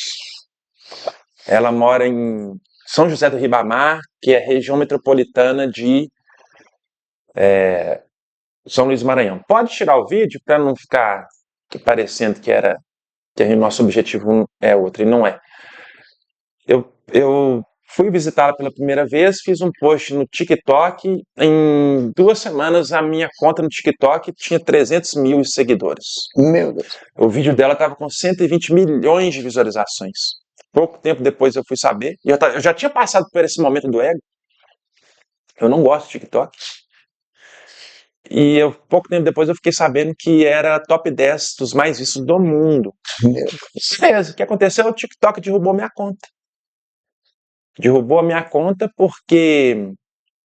Ela mora em São José do Ribamar, que é região metropolitana de São Luís do Maranhão. Pode tirar o vídeo para não ficar parecendo que o nosso objetivo é outro, e não é. Eu fui visitá-la pela primeira vez, fiz um post no TikTok. Em 2 semanas, a minha conta no TikTok tinha 300 mil seguidores. Meu Deus. O vídeo dela estava com 120 milhões de visualizações. Pouco tempo depois eu fui saber, e eu já tinha passado por esse momento do ego. Eu não gosto de TikTok. E pouco tempo depois eu fiquei sabendo que era top 10 dos mais vistos do mundo. Beleza, o que aconteceu? O TikTok derrubou minha conta. Derrubou a minha conta porque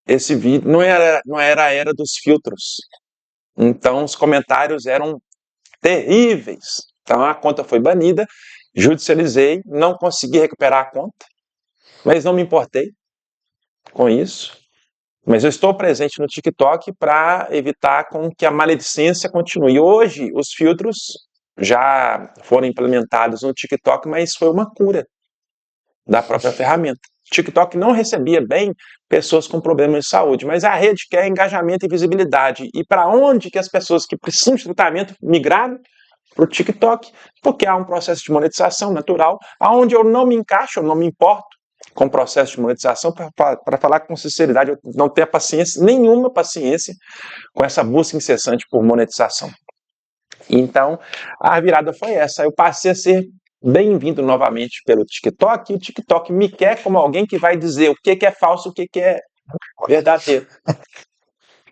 esse vídeo não era a era dos filtros. Então os comentários eram terríveis. Então a conta foi banida, judicializei, não consegui recuperar a conta, mas não me importei com isso. Mas eu estou presente no TikTok para evitar com que a maledicência continue. Hoje os filtros já foram implementados no TikTok, mas foi uma cura da própria ferramenta. O TikTok não recebia bem pessoas com problemas de saúde, mas a rede quer engajamento e visibilidade. E para onde que as pessoas que precisam de tratamento migraram? Para o TikTok, porque há um processo de monetização natural, onde eu não me encaixo, eu não me importo com o processo de monetização. Para falar com sinceridade, eu não tenho nenhuma paciência com essa busca incessante por monetização. Então, a virada foi essa. Eu passei a ser bem-vindo novamente pelo TikTok, e o TikTok me quer como alguém que vai dizer o que é falso, o que é verdadeiro.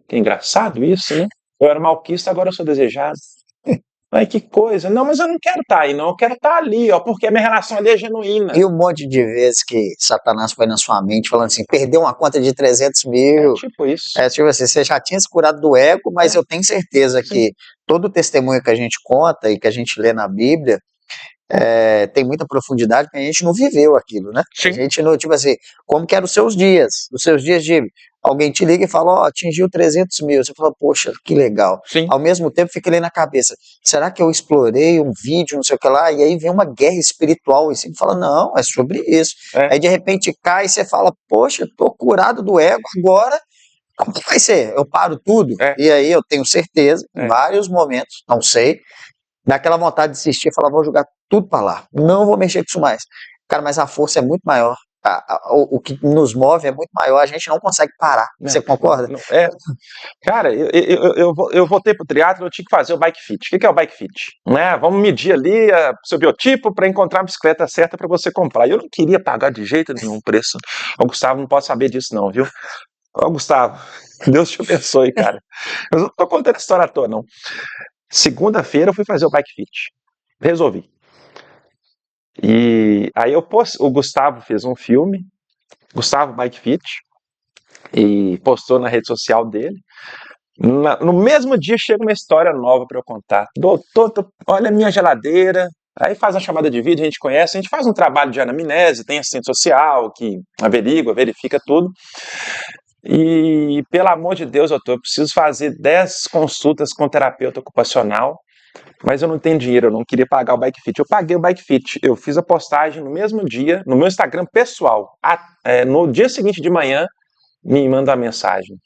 Que engraçado isso, né? Eu era malquista, agora eu sou desejado. Ai, que coisa. Não, mas eu não quero estar aí, não. Eu quero estar ali, ó, porque a minha relação ali é genuína. E um monte de vezes que Satanás foi na sua mente falando assim, perdeu uma conta de 300 mil. Tipo isso. Tipo assim, você já tinha se curado do ego, mas eu tenho certeza que todo o testemunho que a gente conta e que a gente lê na Bíblia tem muita profundidade, porque a gente não viveu aquilo, né? Sim. A gente não, tipo assim, como que eram os seus dias de alguém te liga e fala, ó, atingiu 300 mil, você fala, poxa, que legal. Sim. Ao mesmo tempo fica ali na cabeça, será que eu explorei um vídeo, não sei o que lá, e aí vem uma guerra espiritual, e você fala, não, é sobre isso. Aí de repente cai e você fala, poxa, tô curado do ego, agora como que vai ser? Eu paro tudo? E aí eu tenho certeza, em vários momentos, não sei, daquela vontade de desistir e falar, vou jogar tudo para lá, não vou mexer com isso mais. Cara, mas a força é muito maior, o que nos move é muito maior, a gente não consegue parar. Você concorda? Cara, eu voltei pro triatlo, eu tinha que fazer o bike fit. O que é o bike fit? Né? Vamos medir ali o seu biotipo para encontrar a bicicleta certa para você comprar. Eu não queria pagar de jeito nenhum preço. O Gustavo não pode saber disso não, viu? Ô, Gustavo, Deus te abençoe, cara. Eu não tô contando a história toda, não. Segunda-feira eu fui fazer o bike fit. Resolvi. E aí o Gustavo fez um filme, Gustavo Bike Fit, e postou na rede social dele. No mesmo dia chega uma história nova para eu contar. Doutor, olha a minha geladeira. Aí faz uma chamada de vídeo, a gente conhece, a gente faz um trabalho de anamnese, tem assistente social que averigua, verifica tudo. E, pelo amor de Deus, doutor, eu preciso fazer 10 consultas com terapeuta ocupacional, mas eu não tenho dinheiro, eu não queria pagar o Bike Fit. Eu paguei o Bike Fit, eu fiz a postagem no mesmo dia, no meu Instagram pessoal. No dia seguinte de manhã, me manda uma mensagem.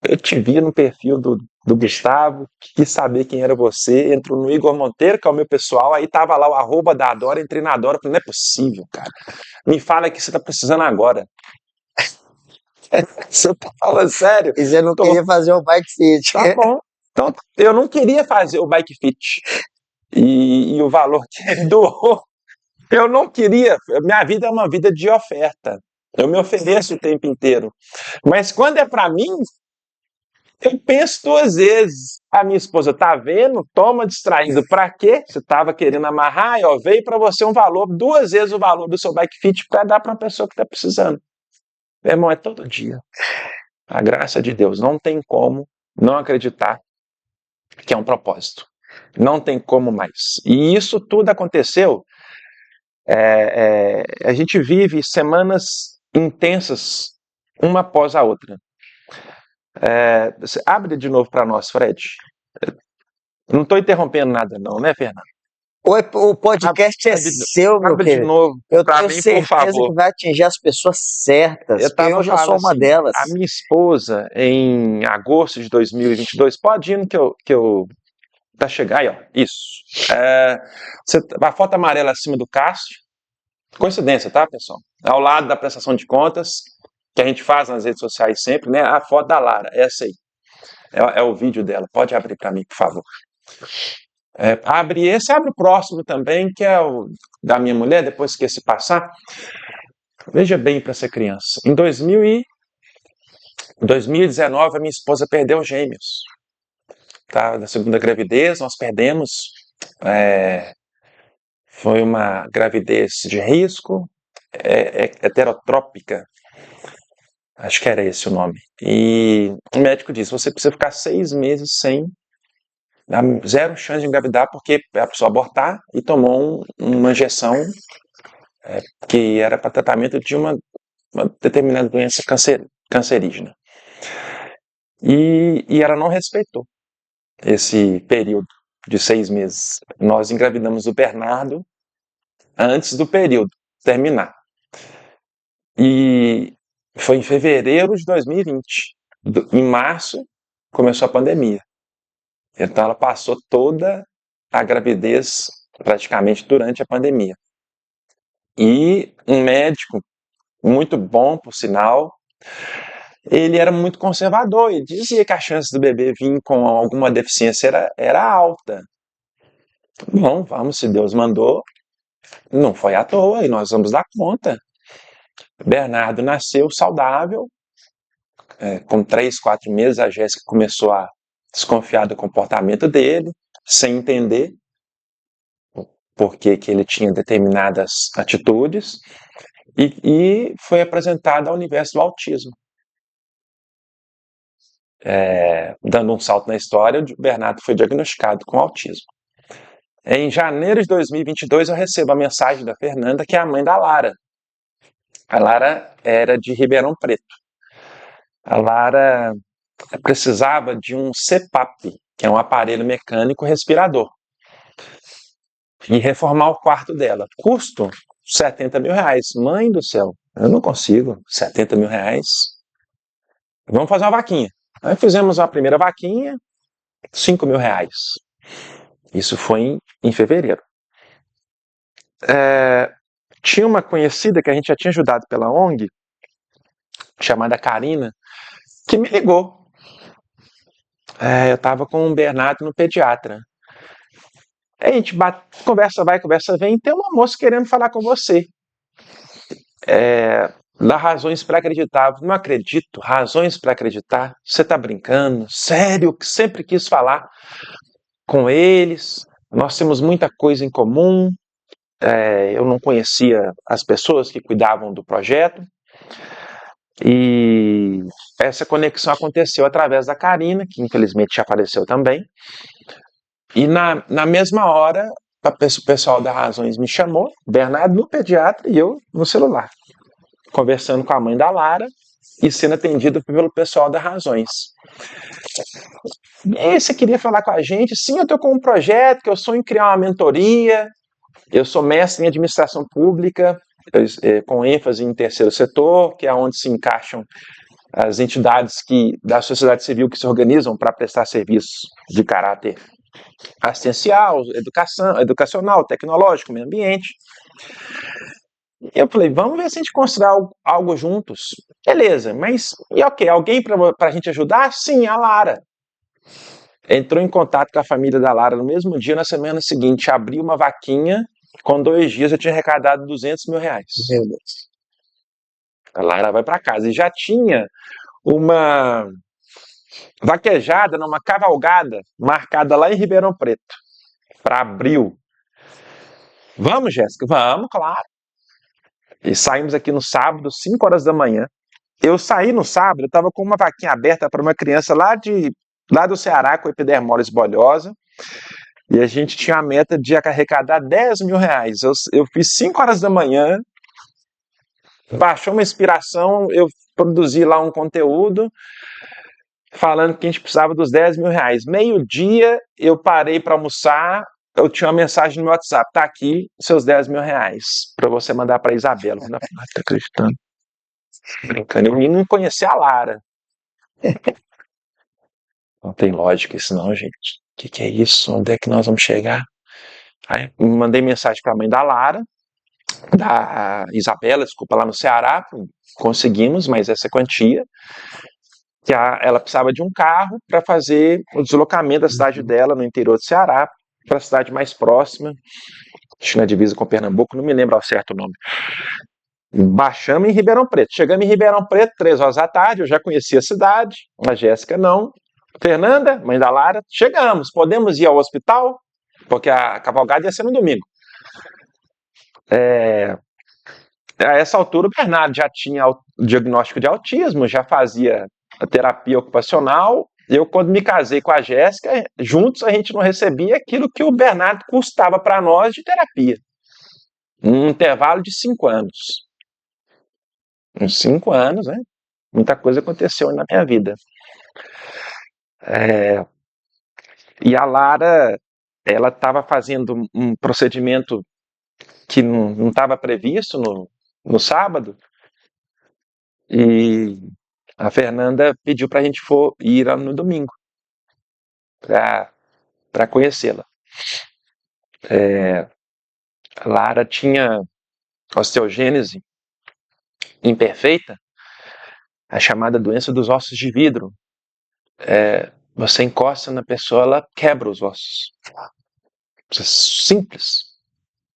Eu te vi no perfil do Gustavo, quis saber quem era você, entrou no Igor Monteiro, que é o meu pessoal, aí tava lá o @ da Adora, entrei na Adora, falei, não é possível, cara. Me fala que você tá precisando agora. Você tá falando sério? E você não queria fazer o bike fit. Tá bom. Então, eu não queria fazer o Bike Fit e o valor que ele doou. Eu não queria. Minha vida é uma vida de oferta. Eu me ofereço o tempo inteiro. Mas quando é para mim, eu penso duas vezes. A minha esposa tá vendo, toma distraindo. Para quê? Você estava querendo amarrar, ó, veio para você um valor, duas vezes o valor do seu Bike Fit para dar para uma pessoa que está precisando. Meu irmão, é todo dia. A graça de Deus. Não tem como não acreditar que é um propósito. Não tem como mais. E isso tudo aconteceu. A gente vive semanas intensas, uma após a outra. Você abre de novo para nós, Fred. Não estou interrompendo nada, não, né, Fernando? O podcast é seu, meu Abre de querido. novo Eu para tenho mim, por certeza favor. que vai atingir as pessoas certas, Eu porque estava eu já sou falando uma assim, delas. a minha esposa, em agosto de 2022, pode ir no que eu tá chegando aí, ó. Isso. A foto amarela acima do Cássio. Coincidência, tá, pessoal? Ao lado da prestação de contas, que a gente faz nas redes sociais sempre, né? A foto da Lara, essa aí. É o vídeo dela. Pode abrir para mim, por favor. Abre esse, abre o próximo também, que é o da minha mulher, depois que esse passar. Veja bem para essa criança. Em 2019, a minha esposa perdeu gêmeos. Tá? Da segunda gravidez, nós perdemos. Foi uma gravidez de risco, heterotrópica. Acho que era esse o nome. E o médico disse: você precisa ficar 6 meses sem, zero chance de engravidar, porque a pessoa abortar e tomou uma injeção que era para tratamento de uma determinada doença cancerígena. E ela não respeitou esse período de 6 meses. Nós engravidamos o Bernardo antes do período terminar. E foi em fevereiro de 2020. Em março, começou a pandemia. Então, ela passou toda a gravidez praticamente durante a pandemia. E um médico muito bom, por sinal, ele era muito conservador e dizia que a chance do bebê vir com alguma deficiência era alta. Bom, vamos, se Deus mandou, não foi à toa e nós vamos dar conta. Bernardo nasceu saudável, com 3, 4 meses a Jéssica começou a desconfiar do comportamento dele, sem entender por que ele tinha determinadas atitudes, e foi apresentada ao universo do autismo. Dando um salto na história, o Bernardo foi diagnosticado com autismo. Em janeiro de 2022, eu recebo a mensagem da Fernanda, que é a mãe da Lara. A Lara era de Ribeirão Preto. A Lara precisava de um CPAP, que é um aparelho mecânico respirador, e reformar o quarto dela. Custo R$70 mil. Mãe do céu, eu não consigo. R$70 mil. Vamos fazer uma vaquinha. Aí fizemos a primeira vaquinha, R$5 mil. Isso foi em fevereiro. Tinha uma conhecida que a gente já tinha ajudado pela ONG, chamada Karina, que me ligou. Eu estava com o Bernardo no pediatra. Aí a gente conversa vai, conversa vem, tem uma moça querendo falar com você. Dá razões para acreditar. Não acredito, razões para acreditar. Você está brincando? Sério, que sempre quis falar com eles. Nós temos muita coisa em comum. Eu não conhecia as pessoas que cuidavam do projeto. E essa conexão aconteceu através da Karina, que infelizmente já faleceu também. E na mesma hora, o pessoal da Razões me chamou, Bernardo no pediatra e eu no celular, conversando com a mãe da Lara e sendo atendido pelo pessoal da Razões. E você queria falar com a gente? Sim, eu estou com um projeto que eu sonho em criar uma mentoria, eu sou mestre em administração pública, com ênfase em terceiro setor, que é onde se encaixam as entidades da sociedade civil que se organizam para prestar serviços de caráter assistencial, educacional, tecnológico, meio ambiente. E eu falei, vamos ver se a gente constrói algo juntos. Beleza, mas e ok, alguém para a gente ajudar? Sim, a Lara. entrou em contato com a família da Lara no mesmo dia, na semana seguinte, abriu uma vaquinha, com 2 dias eu tinha arrecadado R$ 200.000. Meu Deus. A Lara vai para casa. E já tinha uma vaquejada, uma cavalgada, marcada lá em Ribeirão Preto, para abril. Vamos, Jéssica? Vamos, claro. E saímos aqui no sábado, 5 horas da manhã. Eu saí no sábado, eu estava com uma vaquinha aberta para uma criança lá do Ceará com epidermólise bolhosa, e a gente tinha a meta de arrecadar R$ 10.000. Eu fiz 5 horas da manhã, baixou uma inspiração, eu produzi lá um conteúdo falando que a gente precisava dos R$ 10.000. Meio-dia, eu parei para almoçar, eu tinha uma mensagem no meu WhatsApp, tá aqui seus R$ 10.000 para você mandar para Isabela. Eu não tô acreditando. Brincando, eu não conhecia a Lara. Não tem lógica isso não, gente. O que é isso? Onde é que nós vamos chegar? Aí mandei mensagem para a mãe da Lara, da Isabela, desculpa, lá no Ceará. Conseguimos, mas essa quantia. Que ela precisava de um carro para fazer o deslocamento da cidade dela, no interior do Ceará, para a cidade mais próxima, acho que na divisa com Pernambuco, não me lembro ao certo o nome. Baixamos em Ribeirão Preto. Chegamos em Ribeirão Preto, 3 horas da tarde, eu já conhecia a cidade, a Jéssica não. Fernanda, mãe da Lara, chegamos, podemos ir ao hospital? Porque a cavalgada ia ser no domingo. A essa altura o Bernardo já tinha o diagnóstico de autismo, já fazia a terapia ocupacional. Eu, quando me casei com a Jéssica, juntos a gente não recebia aquilo que o Bernardo custava para nós de terapia. Um intervalo de 5 anos. Uns 5 anos, né? Muita coisa aconteceu na minha vida. E a Lara, ela estava fazendo um procedimento que não estava previsto no sábado, e a Fernanda pediu para a gente ir no domingo, para conhecê-la. A Lara tinha osteogênese imperfeita, a chamada doença dos ossos de vidro. Você encosta na pessoa, ela quebra os ossos. Isso é simples.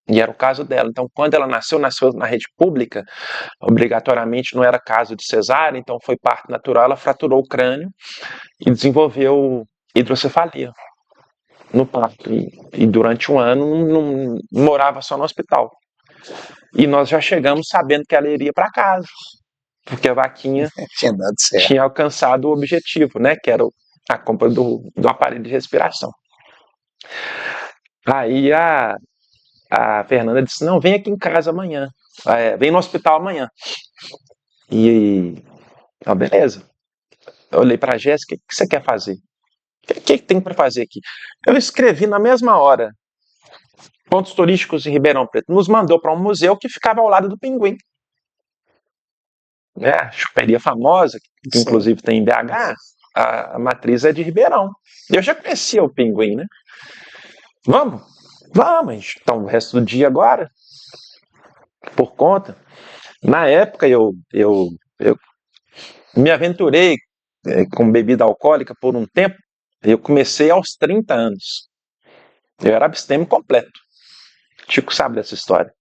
E era o caso dela. Então, quando ela nasceu na rede pública, obrigatoriamente não era caso de cesárea, então foi parto natural, ela fraturou o crânio e desenvolveu hidrocefalia no parto. E durante um ano não morava só no hospital. E nós já chegamos sabendo que ela iria para casa, porque a vaquinha Tinha dado certo. tinha alcançado o objetivo, né? Que era a compra do aparelho de respiração. Aí a Fernanda disse, não, vem aqui em casa amanhã. Vem no hospital amanhã. Beleza. Eu olhei para a Jéssica, o que você quer fazer? O que tem para fazer aqui? Eu escrevi na mesma hora, pontos turísticos em Ribeirão Preto. Nos mandou para um museu que ficava ao lado do Pinguim. Choperia famosa, que inclusive tem em BH, a matriz é de Ribeirão. Eu já conhecia o Pinguim, né? Vamos, então o resto do dia agora, por conta. Na época eu me aventurei com bebida alcoólica por um tempo. Eu comecei aos 30 anos. Eu era abstêmio completo. Chico sabe dessa história.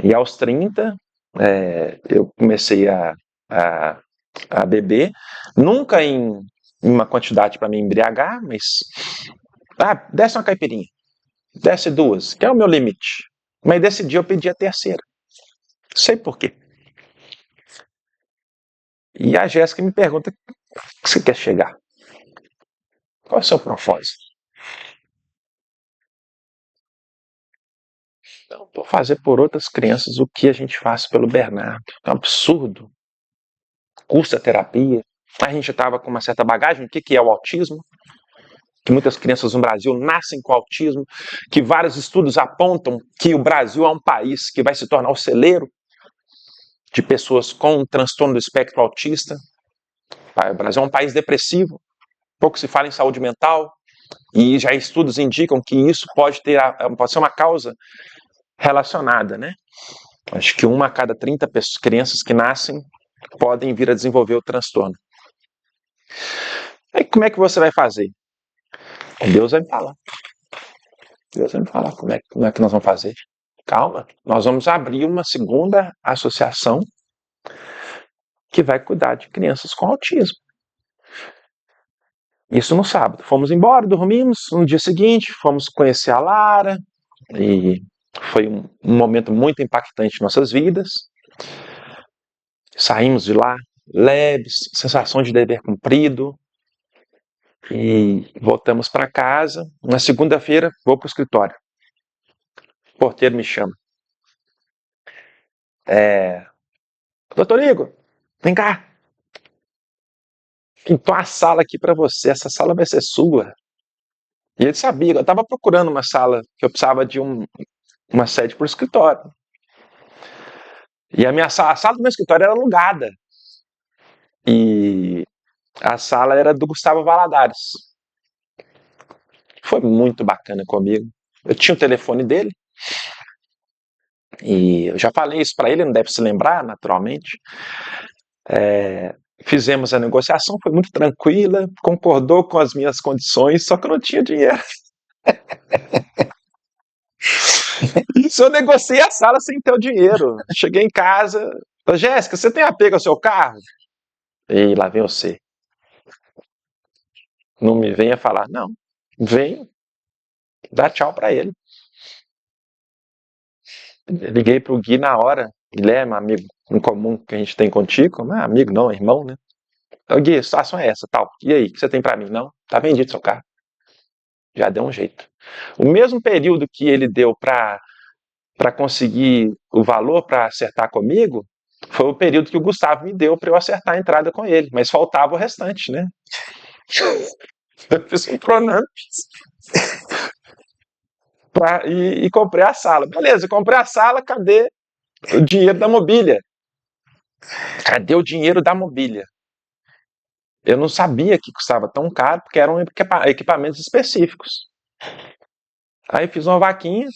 E aos 30, eu comecei a beber, nunca em uma quantidade para me embriagar, mas desce uma caipirinha, desce 2, que é o meu limite. Mas desse dia eu pedi a terceira. Sei por quê. E a Jéssica me pergunta, o que você quer chegar? Qual é o seu propósito? Então, vou fazer por outras crianças o que a gente faz pelo Bernardo. É um absurdo. Custa terapia. A gente estava com uma certa bagagem. O que é o autismo? Que muitas crianças no Brasil nascem com autismo. Que vários estudos apontam que o Brasil é um país que vai se tornar o celeiro de pessoas com transtorno do espectro autista. O Brasil é um país depressivo. Pouco se fala em saúde mental. E já estudos indicam que isso pode ser uma causa relacionada, né? Acho que 1 a cada 30 crianças que nascem podem vir a desenvolver o transtorno. Aí como é que você vai fazer? Deus vai me falar. Deus vai me falar como é que nós vamos fazer. Calma, nós vamos abrir uma segunda associação que vai cuidar de crianças com autismo. Isso no sábado. Fomos embora, dormimos. No dia seguinte, fomos conhecer a Lara. E foi um momento muito impactante em nossas vidas. Saímos de lá leves, sensação de dever cumprido. E voltamos para casa. Na segunda-feira, vou para o escritório. O porteiro me chama. Doutor Igor, vem cá. Pintou uma sala aqui para você. Essa sala vai ser sua. E ele sabia, eu estava procurando uma sala que eu precisava de uma sede para o escritório. E a sala do meu escritório era alugada. E a sala era do Gustavo Valadares. Foi muito bacana comigo. Eu tinha o telefone dele. E eu já falei isso para ele, não deve se lembrar, naturalmente. Fizemos a negociação, foi muito tranquila, concordou com as minhas condições, só que eu não tinha dinheiro. Isso eu negociei a sala sem ter o dinheiro. Cheguei em casa, Jéssica, você tem apego ao seu carro? E lá vem você. Não me venha falar, não. Vem, dá tchau para ele. Liguei pro Gui na hora. Guilherme, amigo em comum que a gente tem contigo. Não é amigo, não, é irmão, né? Então, Gui, a situação é essa, tal. E aí, o que você tem para mim? Não, tá vendido seu carro. Já deu um jeito. O mesmo período que ele deu para conseguir o valor para acertar comigo, foi o período que o Gustavo me deu para eu acertar a entrada com ele. Mas faltava o restante, né? Eu fiz um Pronamp e comprei a sala. Beleza, comprei a sala, cadê o dinheiro da mobília? Cadê o dinheiro da mobília? Eu não sabia que custava tão caro, porque eram equipamentos específicos. Aí fiz uma vaquinha,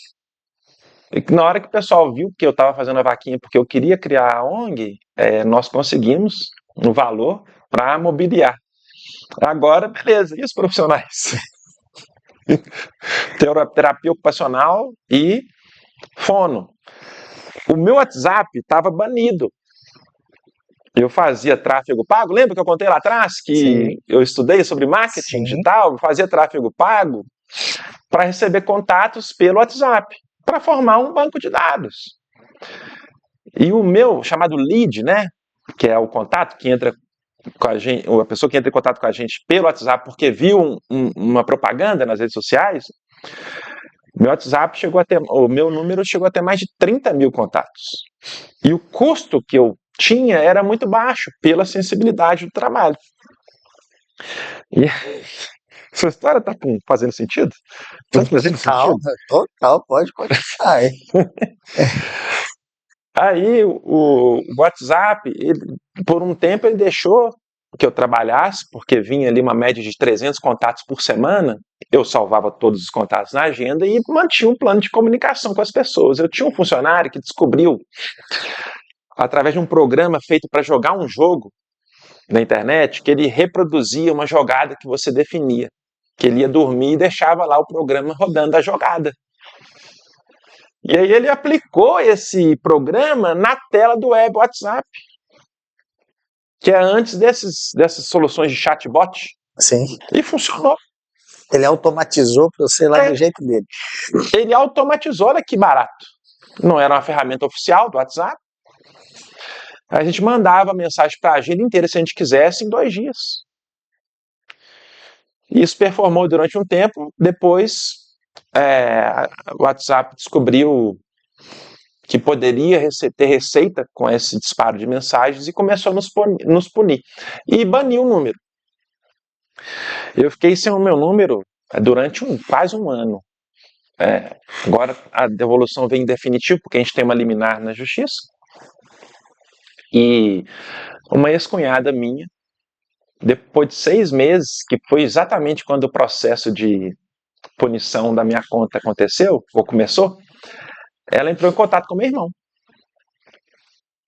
e na hora que o pessoal viu que eu estava fazendo a vaquinha porque eu queria criar a ONG, nós conseguimos um valor para mobiliar. Agora, beleza, e os profissionais? Terapia ocupacional e fono. O meu WhatsApp estava banido. Eu fazia tráfego pago. Lembra que eu contei lá atrás que Sim. eu estudei sobre marketing Sim. digital? Eu fazia tráfego pago para receber contatos pelo WhatsApp, para formar um banco de dados. E o meu chamado lead, né, que é o contato que entra com a gente, a pessoa que entra em contato com a gente pelo WhatsApp porque viu uma propaganda nas redes sociais, meu WhatsApp chegou a ter, o meu número chegou a ter mais de 30 mil contatos. E o custo que eu tinha era muito baixo pela sensibilidade do trabalho. E essa história está fazendo sentido? Está fazendo sentido? Total, pode continuar. Aí o WhatsApp, por um tempo ele deixou que eu trabalhasse, porque vinha ali uma média de 300 contatos por semana, eu salvava todos os contatos na agenda e mantinha um plano de comunicação com as pessoas. Eu tinha um funcionário que descobriu, através de um programa feito para jogar um jogo na internet, que ele reproduzia uma jogada que você definia, que ele ia dormir e deixava lá o programa rodando a jogada. E aí ele aplicou esse programa na tela do web WhatsApp, que é antes dessas soluções de chatbot. Sim. E funcionou. Ele automatizou para você lá do jeito dele. Ele automatizou, olha que barato. Não era uma ferramenta oficial do WhatsApp. A gente mandava a mensagem para a agenda inteira, se a gente quisesse, em 2 dias. Isso performou durante um tempo. Depois, o WhatsApp descobriu que poderia ter receita com esse disparo de mensagens e começou a nos punir. E baniu o número. Eu fiquei sem o meu número durante quase um ano. Agora a devolução vem em definitivo, porque a gente tem uma liminar na justiça. E uma ex-cunhada minha, depois de 6 meses, que foi exatamente quando o processo de punição da minha conta aconteceu, ou começou, ela entrou em contato com meu irmão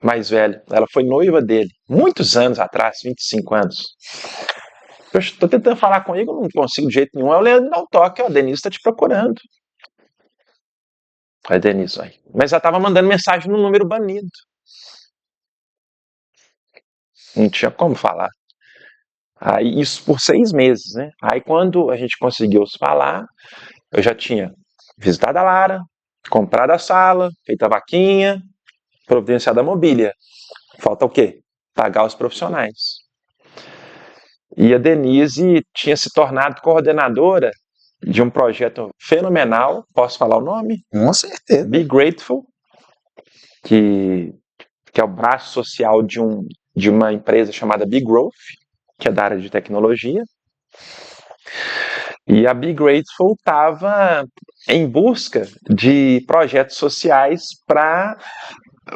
mais velho. Ela foi noiva dele, muitos anos atrás, 25 anos. Eu estou tentando falar comigo, não consigo de jeito nenhum. Aí o Leandro dá um toque, ó, a Denise está te procurando. Aí, Denise, aí. Mas ela estava mandando mensagem no número banido. Não tinha como falar. Aí, isso por 6 meses, né? Aí, quando a gente conseguiu se falar, eu já tinha visitado a Lara, comprado a sala, feito a vaquinha, providenciado a mobília. Falta o quê? Pagar os profissionais. E a Denise tinha se tornado coordenadora de um projeto fenomenal, posso falar o nome? Com certeza. Be Grateful, que é o braço social de uma empresa chamada Be Growth, que é da área de tecnologia. E a Be Grateful estava em busca de projetos sociais para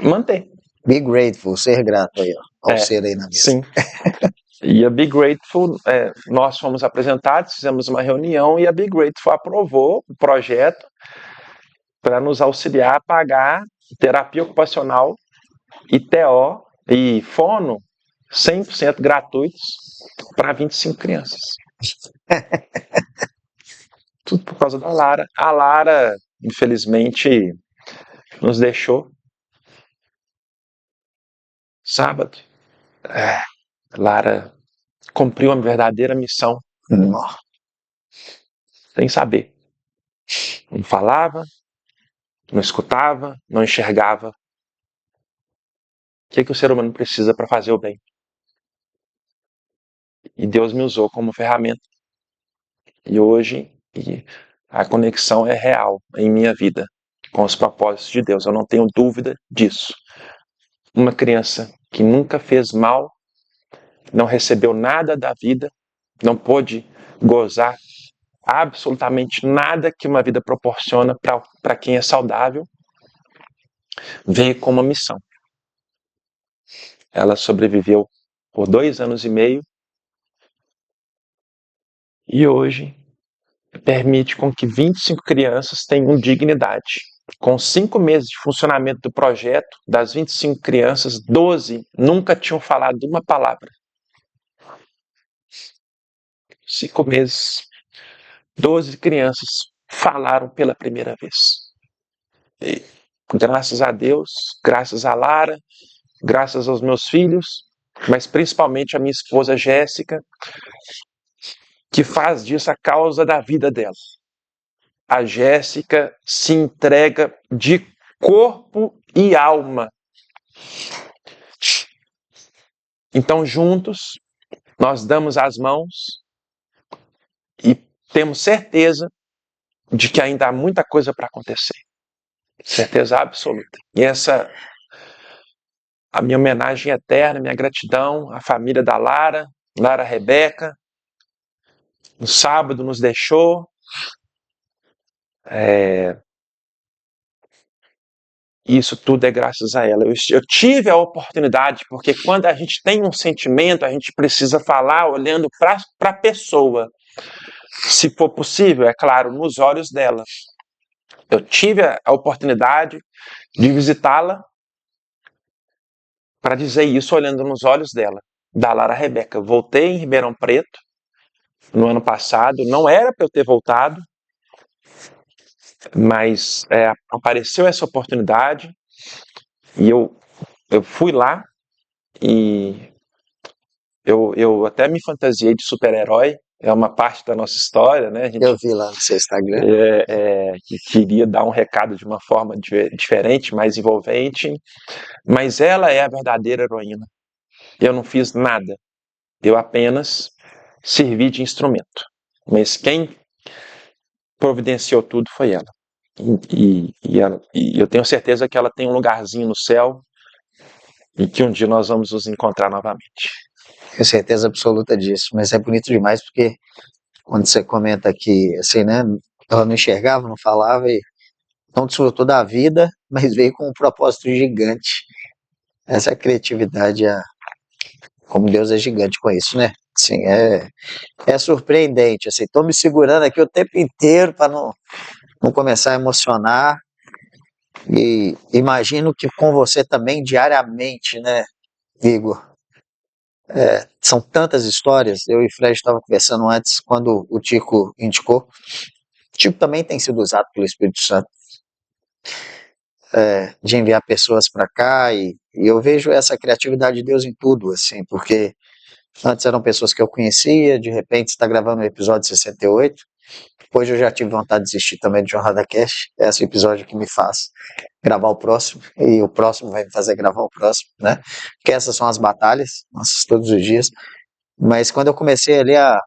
manter. Be grateful, ser grato aí, ó. Ao ser aí na mesa. Sim. E a Be Grateful, nós fomos apresentados, fizemos uma reunião e a Be Grateful aprovou o projeto para nos auxiliar a pagar terapia ocupacional e TO e fono 100% gratuitos para 25 crianças. Tudo por causa da Lara. A Lara, infelizmente, nos deixou sábado. Lara cumpriu uma verdadeira missão, sem saber. Não falava, não escutava, não enxergava. O que o ser humano precisa para fazer o bem? E Deus me usou como ferramenta. E hoje a conexão é real em minha vida com os propósitos de Deus. Eu não tenho dúvida disso. Uma criança que nunca fez mal, não recebeu nada da vida, não pôde gozar absolutamente nada que uma vida proporciona para quem é saudável, veio com uma missão. Ela sobreviveu por 2 anos e meio e hoje permite com que 25 crianças tenham dignidade. Com 5 meses de funcionamento do projeto, das 25 crianças, 12 nunca tinham falado uma palavra. 5 meses, 12 crianças falaram pela primeira vez. E, graças a Deus, graças a Lara, graças aos meus filhos, mas principalmente a minha esposa Jéssica, que faz disso a causa da vida dela. A Jéssica se entrega de corpo e alma. Então, juntos, nós damos as mãos e temos certeza de que ainda há muita coisa para acontecer. Certeza absoluta. E essa a minha homenagem eterna, minha gratidão à família da Lara Rebeca. No sábado nos deixou. Isso tudo é graças a ela. Eu tive a oportunidade, porque quando a gente tem um sentimento, a gente precisa falar olhando para a pessoa. Se for possível, é claro, nos olhos dela. Eu tive a oportunidade de visitá-la para dizer isso olhando nos olhos dela, da Lara Rebeca. Voltei em Ribeirão Preto no ano passado, não era para eu ter voltado, mas apareceu essa oportunidade e eu fui lá e eu até me fantasiei de super-herói, é uma parte da nossa história, né? Eu vi lá no seu Instagram. Que queria dar um recado de uma forma diferente, mais envolvente, mas ela é a verdadeira heroína. Eu não fiz nada, eu apenas servi de instrumento, mas quem providenciou tudo foi ela. E eu tenho certeza que ela tem um lugarzinho no céu e que um dia nós vamos nos encontrar novamente. Tenho certeza absoluta disso, mas é bonito demais porque quando você comenta que, assim, né, ela não enxergava, não falava e não desfrutou da vida, mas veio com um propósito gigante. Essa criatividade, como Deus é gigante com isso, né? Assim, é surpreendente, assim, tô me segurando aqui o tempo inteiro para não começar a emocionar e imagino que com você também diariamente, né, Igor? São tantas histórias. Eu e o Fred estava conversando antes, quando o Tico indicou. O Tico também tem sido usado pelo Espírito Santo, de enviar pessoas para cá, e eu vejo essa criatividade de Deus em tudo, assim, porque antes eram pessoas que eu conhecia, de repente está gravando o episódio 68. Hoje eu já tive vontade de desistir também de Jornada Cast. Esse é o episódio que me faz gravar o próximo, e o próximo vai me fazer gravar o próximo, né? Porque essas são as batalhas, nossas, todos os dias. Mas quando eu comecei ali a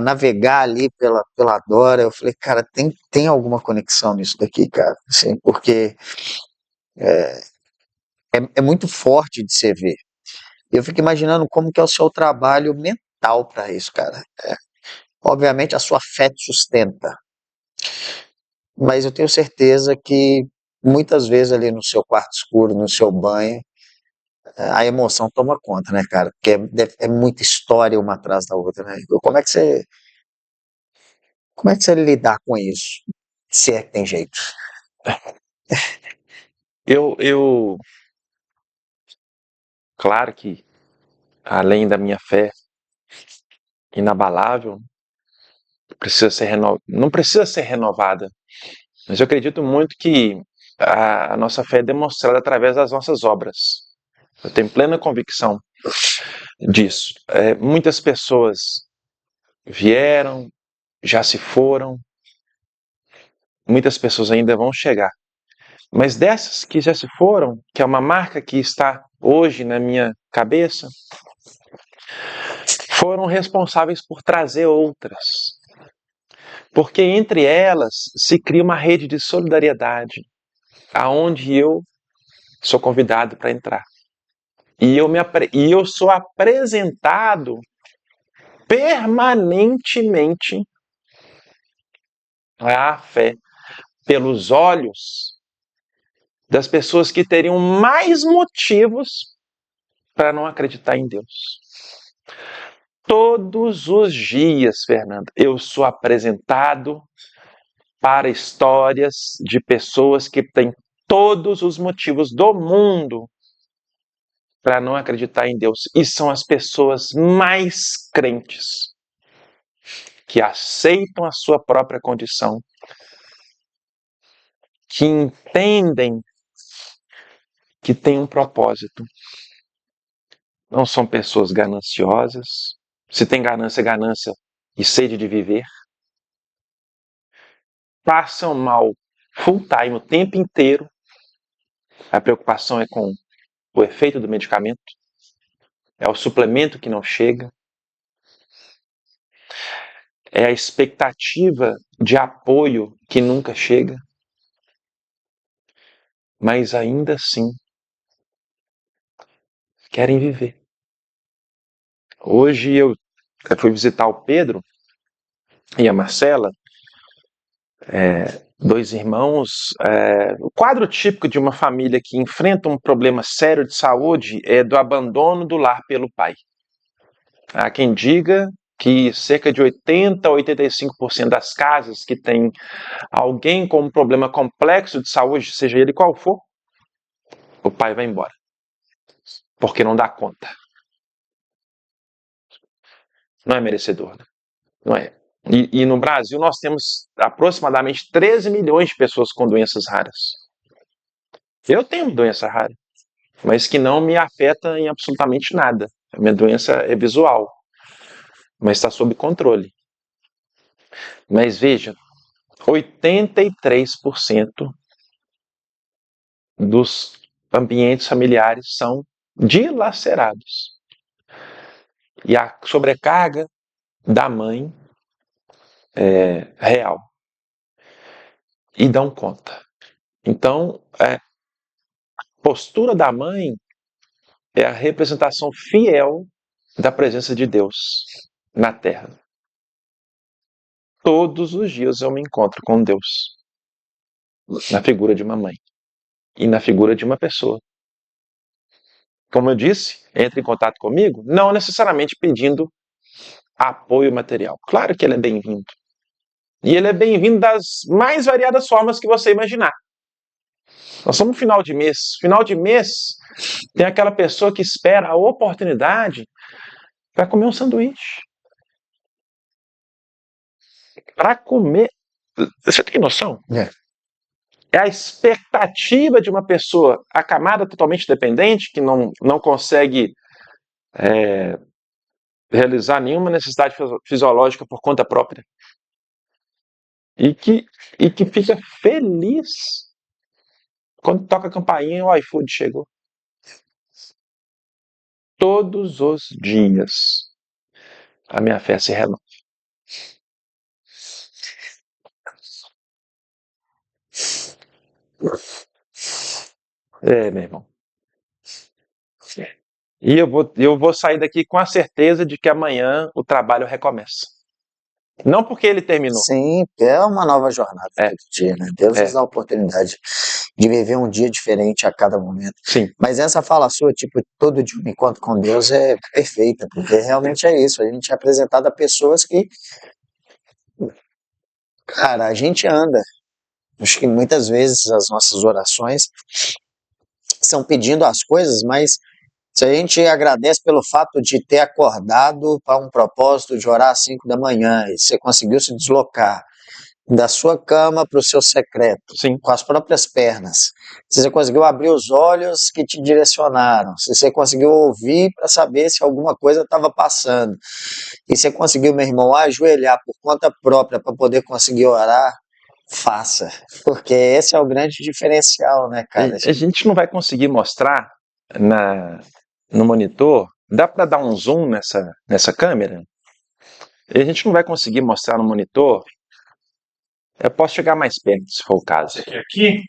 navegar ali pela Dora, eu falei, cara, tem alguma conexão nisso daqui, cara, assim, porque é muito forte de você ver. Eu fico imaginando como que é o seu trabalho mental para isso, cara. Obviamente a sua fé te sustenta, mas eu tenho certeza que muitas vezes ali no seu quarto escuro, no seu banho, a emoção toma conta, né, cara? Porque é muita história uma atrás da outra, né? Como é que você lidar com isso? Se é que tem jeito. Eu, claro que, além da minha fé inabalável, não precisa ser renovada, mas eu acredito muito que a nossa fé é demonstrada através das nossas obras. Eu tenho plena convicção disso. Muitas pessoas vieram, já se foram, muitas pessoas ainda vão chegar. Mas dessas que já se foram, que é uma marca que está hoje na minha cabeça, foram responsáveis por trazer outras. Porque entre elas se cria uma rede de solidariedade, aonde eu sou convidado para entrar. E eu sou apresentado permanentemente à fé pelos olhos das pessoas que teriam mais motivos para não acreditar em Deus. Todos os dias, Fernando, eu sou apresentado para histórias de pessoas que têm todos os motivos do mundo para não acreditar em Deus. E são as pessoas mais crentes, que aceitam a sua própria condição, que entendem que tem um propósito. Não são pessoas gananciosas. Se tem ganância, é ganância e sede de viver. Passam mal full time o tempo inteiro. A preocupação é com o efeito do medicamento. É o suplemento que não chega. É a expectativa de apoio que nunca chega. Mas ainda assim, querem viver. Hoje eu fui visitar o Pedro e a Marcela, dois irmãos. O quadro típico de uma família que enfrenta um problema sério de saúde é do abandono do lar pelo pai. Há quem diga que cerca de 80 a 85% das casas que tem alguém com um problema complexo de saúde, seja ele qual for, o pai vai embora, porque não dá conta. Não é merecedor, não é? E no Brasil nós temos aproximadamente 13 milhões de pessoas com doenças raras. Eu tenho doença rara, mas que não me afeta em absolutamente nada. A minha doença é visual, mas está sob controle. Mas veja, 83% dos ambientes familiares são dilacerados. E a sobrecarga da mãe é real. E dão conta. Então, a postura da mãe é a representação fiel da presença de Deus na Terra. Todos os dias eu me encontro com Deus, na figura de uma mãe e na figura de uma pessoa. Como eu disse, entra em contato comigo, não necessariamente pedindo apoio material. Claro que ele é bem-vindo. E ele é bem-vindo das mais variadas formas que você imaginar. Nós somos final de mês. Final de mês tem aquela pessoa que espera a oportunidade para comer um sanduíche. Para comer. Você tem noção? É a expectativa de uma pessoa acamada, totalmente dependente, que não consegue realizar nenhuma necessidade fisiológica por conta própria. E que fica feliz quando toca a campainha e o iFood chegou. Todos os dias a minha fé se renova. Meu irmão. E eu vou sair daqui com a certeza de que amanhã o trabalho recomeça. Não porque ele terminou. Sim, é uma nova jornada todo dia, né? Deus nos dá a oportunidade de viver um dia diferente a cada momento. Sim. Mas essa fala sua, tipo, todo dia um encontro com Deus é perfeita, porque realmente é isso. A gente é apresentado a pessoas que, cara, a gente anda. Acho que muitas vezes as nossas orações são pedindo as coisas, mas se a gente agradece pelo fato de ter acordado para um propósito de orar às 5 da manhã e você conseguiu se deslocar da sua cama para o seu secreto, Sim. com as próprias pernas, se você conseguiu abrir os olhos que te direcionaram, se você conseguiu ouvir para saber se alguma coisa estava passando, e você conseguiu, meu irmão, ajoelhar por conta própria para poder conseguir orar, faça, porque esse é o grande diferencial, né, cara? A gente não vai conseguir mostrar no monitor. Dá para dar um zoom nessa câmera? A gente não vai conseguir mostrar no monitor. Eu posso chegar mais perto, se for o caso. Aqui?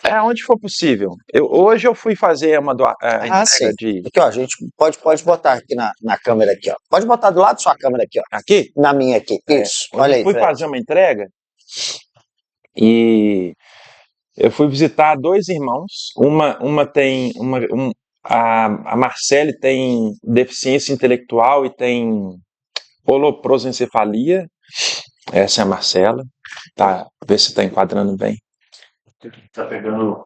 É onde for possível. Hoje eu fui fazer uma entrega Sim. de. Aqui, ó, a gente pode botar aqui na câmera aqui, ó. Pode botar do lado da sua câmera aqui, ó. Aqui? Na minha aqui. Isso. Hoje Olha eu aí, fui Fred. fazer uma entrega e eu fui visitar dois irmãos. Uma tem. A Marcele tem deficiência intelectual e tem holoprosencefalia. Essa é a Marcela. Tá, ver se está enquadrando bem. Tá pegando.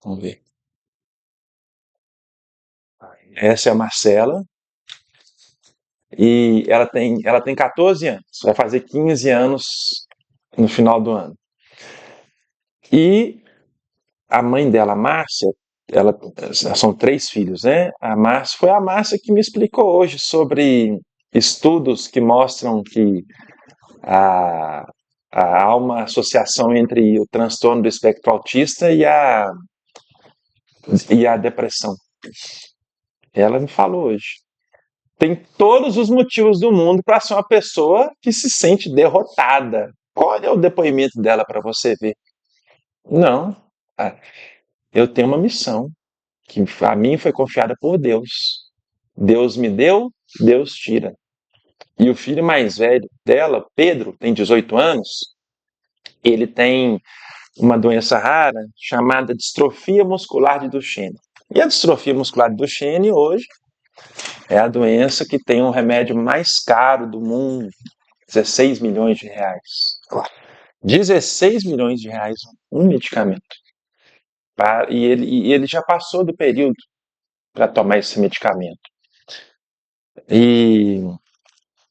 Vamos ver. Essa é a Marcela. E ela tem 14 anos. Vai fazer 15 anos no final do ano. E a mãe dela, a Márcia, são 3 filhos, né? Foi a Márcia que me explicou hoje sobre estudos que mostram que a, há uma associação entre o transtorno do espectro autista e a depressão. Ela me falou hoje. Tem todos os motivos do mundo para ser uma pessoa que se sente derrotada. Olha o depoimento dela para você ver. Não, eu tenho uma missão que a mim foi confiada por Deus. Deus me deu, Deus tira. E o filho mais velho dela, Pedro, tem 18 anos, ele tem uma doença rara chamada distrofia muscular de Duchenne. E a distrofia muscular de Duchenne hoje é a doença que tem o remédio mais caro do mundo, 16 milhões de reais. 16 milhões de reais um medicamento. E ele já passou do período para tomar esse medicamento. E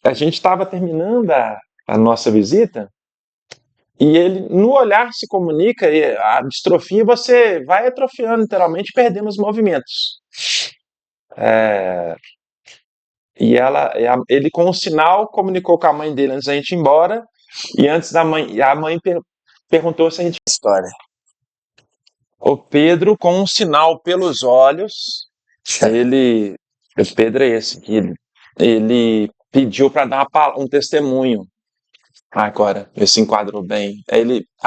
a gente estava terminando a nossa visita e ele, no olhar, se comunica, e a distrofia você vai atrofiando, literalmente, perdendo os movimentos. Ele, com um sinal, comunicou com a mãe dele antes da gente ir embora, e antes a mãe perguntou se a gente... História. O Pedro, com um sinal pelos olhos, o Pedro é esse, que ele pediu para dar um testemunho. Agora, ele se enquadrou bem. Aí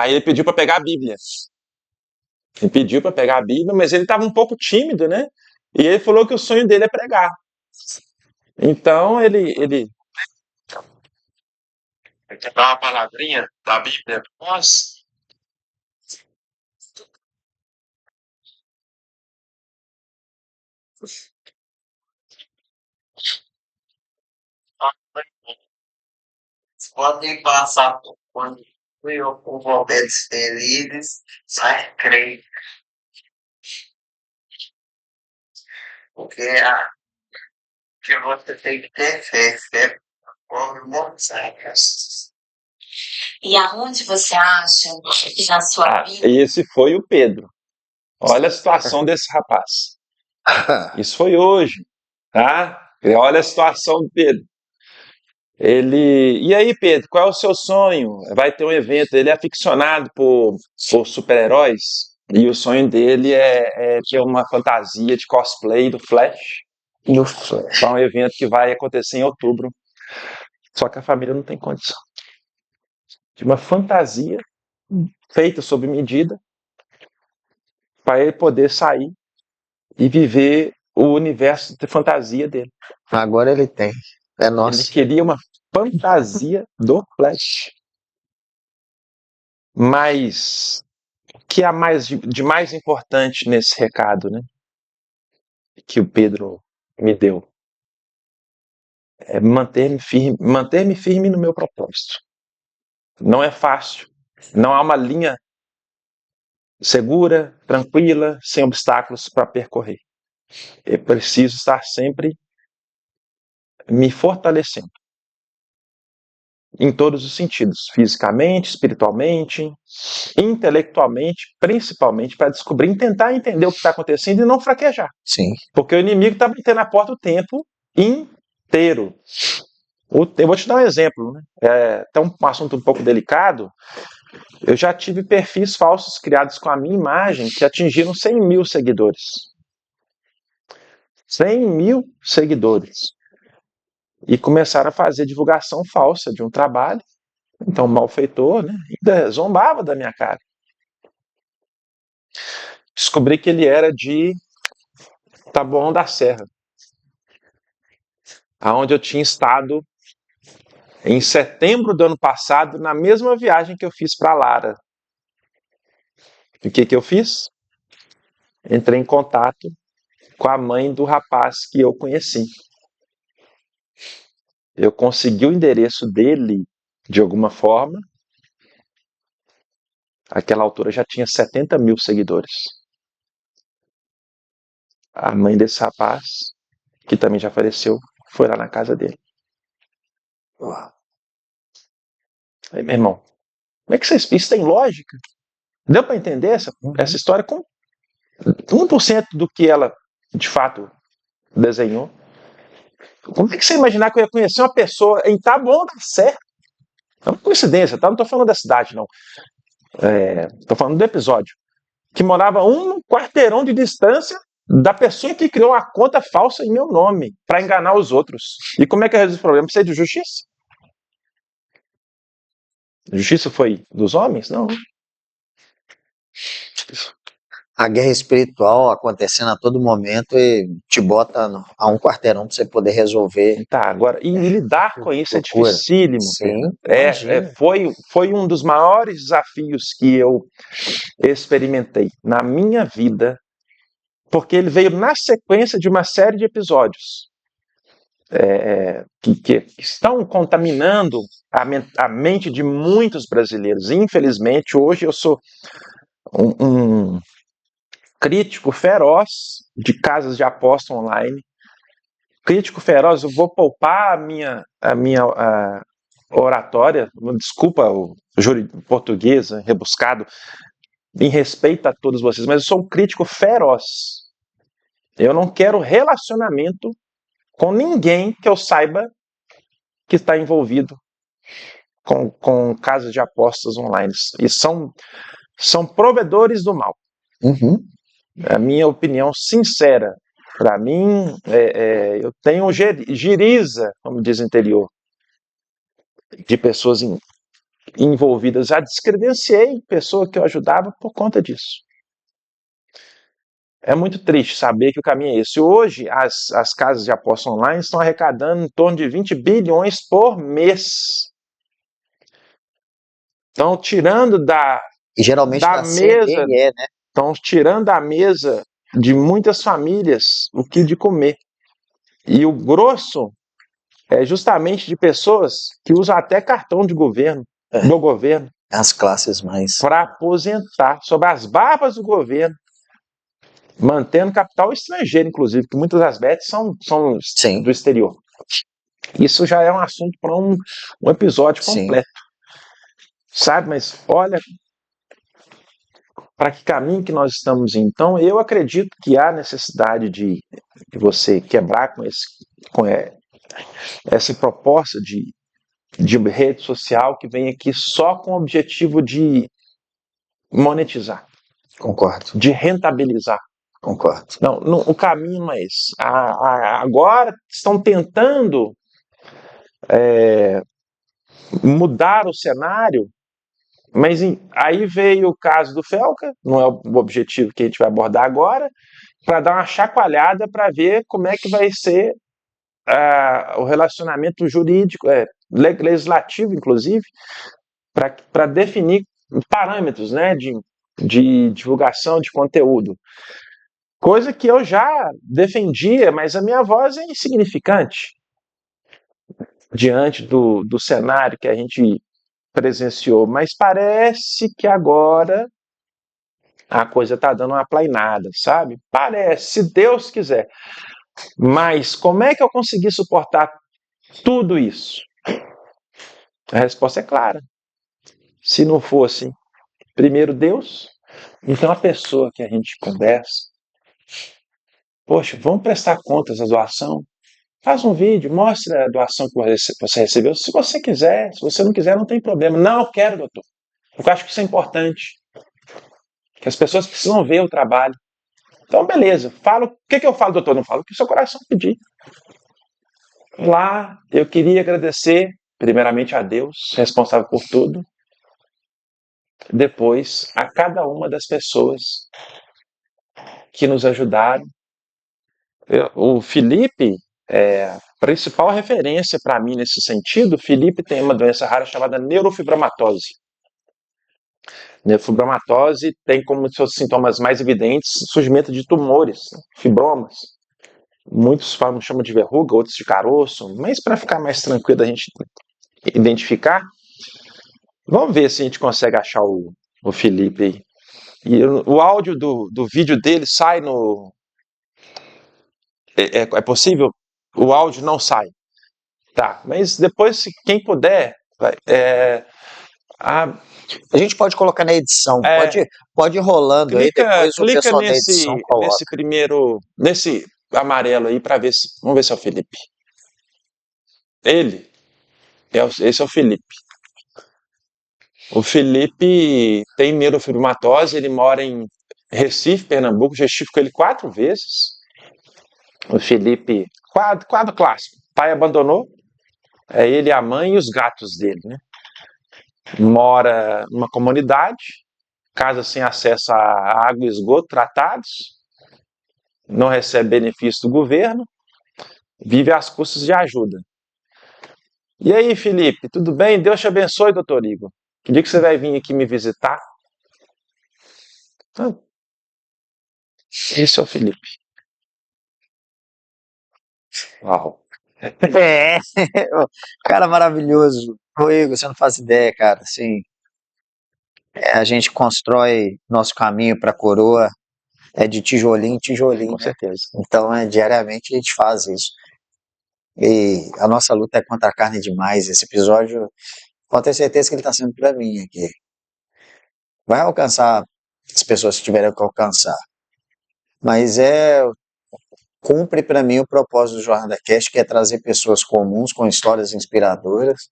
ele pediu para pegar a Bíblia. Ele pediu para pegar a Bíblia, mas ele estava um pouco tímido, né? E ele falou que o sonho dele é pregar. Então ele Quer dar uma palavrinha da Bíblia para nós? Podem passar por fui por momentos felizes, mas creio, porque que você tem que ter fé, fé como montanhas. E aonde você acha que na sua vida Esse foi o Pedro. Olha a situação desse rapaz. Isso foi hoje, tá? E olha a situação do Pedro. E aí, Pedro, qual é o seu sonho? Vai ter um evento. Ele é aficionado por super-heróis e o sonho dele é ter uma fantasia de cosplay do Flash. No Flash. Para um evento que vai acontecer em outubro. Só que a família não tem condição. De uma fantasia feita sob medida para ele poder sair e viver o universo de fantasia dele. Agora ele tem. É nosso. Ele queria uma fantasia do Flash. Mas o que há de mais importante nesse recado, né? Que o Pedro me deu? É manter-me firme no meu propósito. Não é fácil. Não há uma linha segura, tranquila, sem obstáculos para percorrer. Eu preciso estar sempre me fortalecendo. Em todos os sentidos, fisicamente, espiritualmente, intelectualmente, principalmente para descobrir, tentar entender o que está acontecendo e não fraquejar. Sim. Porque o inimigo está batendo na porta o tempo inteiro. Eu vou te dar um exemplo, né? Até um assunto um pouco delicado. Eu já tive perfis falsos criados com a minha imagem que atingiram 100 mil seguidores. 100 mil seguidores. E começaram a fazer divulgação falsa de um trabalho. Então, o malfeitor, né, ainda zombava da minha cara. Descobri que ele era de Taboão da Serra, aonde eu tinha estado em setembro do ano passado, na mesma viagem que eu fiz para Lara. E o que eu fiz? Entrei em contato com a mãe do rapaz que eu conheci. Eu consegui o endereço dele de alguma forma. Àquela altura já tinha 70 mil seguidores. A mãe desse rapaz, que também já faleceu, foi lá na casa dele. Aí, meu irmão, como é que isso tem lógica? Deu para entender essa história com 1% do que ela, de fato, desenhou? Como é que você imaginar que eu ia conhecer uma pessoa em Taboão da Serra? É uma coincidência, tá? Não estou falando da cidade, não. Estou falando do episódio. Que morava um quarteirão de distância da pessoa que criou uma conta falsa em meu nome para enganar os outros. E como é que eu resolvi o problema? Precisa de justiça? A justiça foi dos homens? Não. A guerra espiritual acontecendo a todo momento e te bota a um quarteirão para você poder resolver. Tá, agora, e lidar com isso é Loucura. dificílimo. Sim, Foi um dos maiores desafios que eu experimentei na minha vida, porque ele veio na sequência de uma série de episódios que estão contaminando a mente de muitos brasileiros. Infelizmente, hoje eu sou um crítico feroz de casas de aposta online. Crítico feroz, eu vou poupar a minha oratória, desculpa o português rebuscado, em respeito a todos vocês, mas eu sou um crítico feroz. Eu não quero relacionamento com ninguém que eu saiba que está envolvido com casas de apostas online. E são provedores do mal. Uhum. A minha opinião sincera. Para mim, eu tenho giriza, como diz o interior, de pessoas envolvidas. Já descredenciei pessoa que eu ajudava por conta disso. É muito triste saber que o caminho é esse. Hoje, as casas de aposta online estão arrecadando em torno de 20 bilhões por mês. Estão tirando E geralmente da mesa, né? estão tirando da mesa de muitas famílias o que de comer. E o grosso é justamente de pessoas que usam até cartão de governo, do governo, As classes mais. para aposentar sob as barbas do governo, mantendo capital estrangeiro, inclusive, que muitas das bets são Sim. do exterior. Isso já é um assunto para um episódio Sim. completo. Sabe, mas olha para que caminho que nós estamos indo. Então, eu acredito que há necessidade de você quebrar com essa proposta de rede social que vem aqui só com o objetivo de monetizar, Concordo. de rentabilizar. Concordo. Não, o caminho não é esse. Agora estão tentando mudar o cenário, mas aí veio o caso do Felca, não é o objetivo que a gente vai abordar agora, para dar uma chacoalhada para ver como é que vai ser o relacionamento jurídico, legislativo, inclusive, para definir parâmetros, né, de divulgação de conteúdo. Coisa que eu já defendia, mas a minha voz é insignificante diante do cenário que a gente presenciou. Mas parece que agora a coisa está dando uma plainada, sabe? Parece, se Deus quiser. Mas como é que eu consegui suportar tudo isso? A resposta é clara. Se não fosse primeiro Deus, então a pessoa que a gente conversa, poxa, vamos prestar contas da doação? Faz um vídeo, mostra a doação que você recebeu. Se você quiser, se você não quiser, não tem problema. Não, eu quero, doutor. Eu acho que isso é importante. Que as pessoas precisam ver o trabalho. Então, beleza. Falo, o que eu falo, doutor? Não falo o que o seu coração pedir. Lá, eu queria agradecer, primeiramente a Deus, responsável por tudo. Depois, a cada uma das pessoas que nos ajudaram. O Felipe é a principal referência para mim nesse sentido. O Felipe tem uma doença rara chamada neurofibromatose. Neurofibromatose tem como seus sintomas mais evidentes surgimento de tumores, fibromas. Muitos chamam de verruga, outros de caroço, mas para ficar mais tranquilo a gente identificar, vamos ver se a gente consegue achar o Felipe aí. E o áudio do vídeo dele sai no... É possível? O áudio não sai. Tá, mas depois, quem puder... A gente pode colocar na edição, pode ir rolando aí, depois o clica pessoal da edição coloca. nesse primeiro, nesse amarelo aí para ver se, vamos ver se é o Felipe. Esse é o Felipe. O Felipe tem neurofibromatose, ele mora em Recife, Pernambuco, já estive com ele 4 vezes. O Felipe, quadro clássico, pai abandonou, é ele, a mãe e os gatos dele, né? Mora numa comunidade, casa sem acesso a água e esgoto tratados, não recebe benefício do governo, vive às custas de ajuda. E aí, Felipe, tudo bem? Deus te abençoe, doutor Igor. Que dia que você vai vir aqui me visitar? Esse é o Felipe. Uau. Cara maravilhoso. Ô Igor, você não faz ideia, cara. Assim, a gente constrói nosso caminho para a coroa de tijolinho em tijolinho. Com certeza. Então, diariamente a gente faz isso. E a nossa luta é contra a carne demais. Esse episódio, pode ter certeza que ele está sendo para mim aqui. Vai alcançar as pessoas que tiverem que alcançar. Mas cumpre para mim o propósito do Jornada Cast, que é trazer pessoas comuns com histórias inspiradoras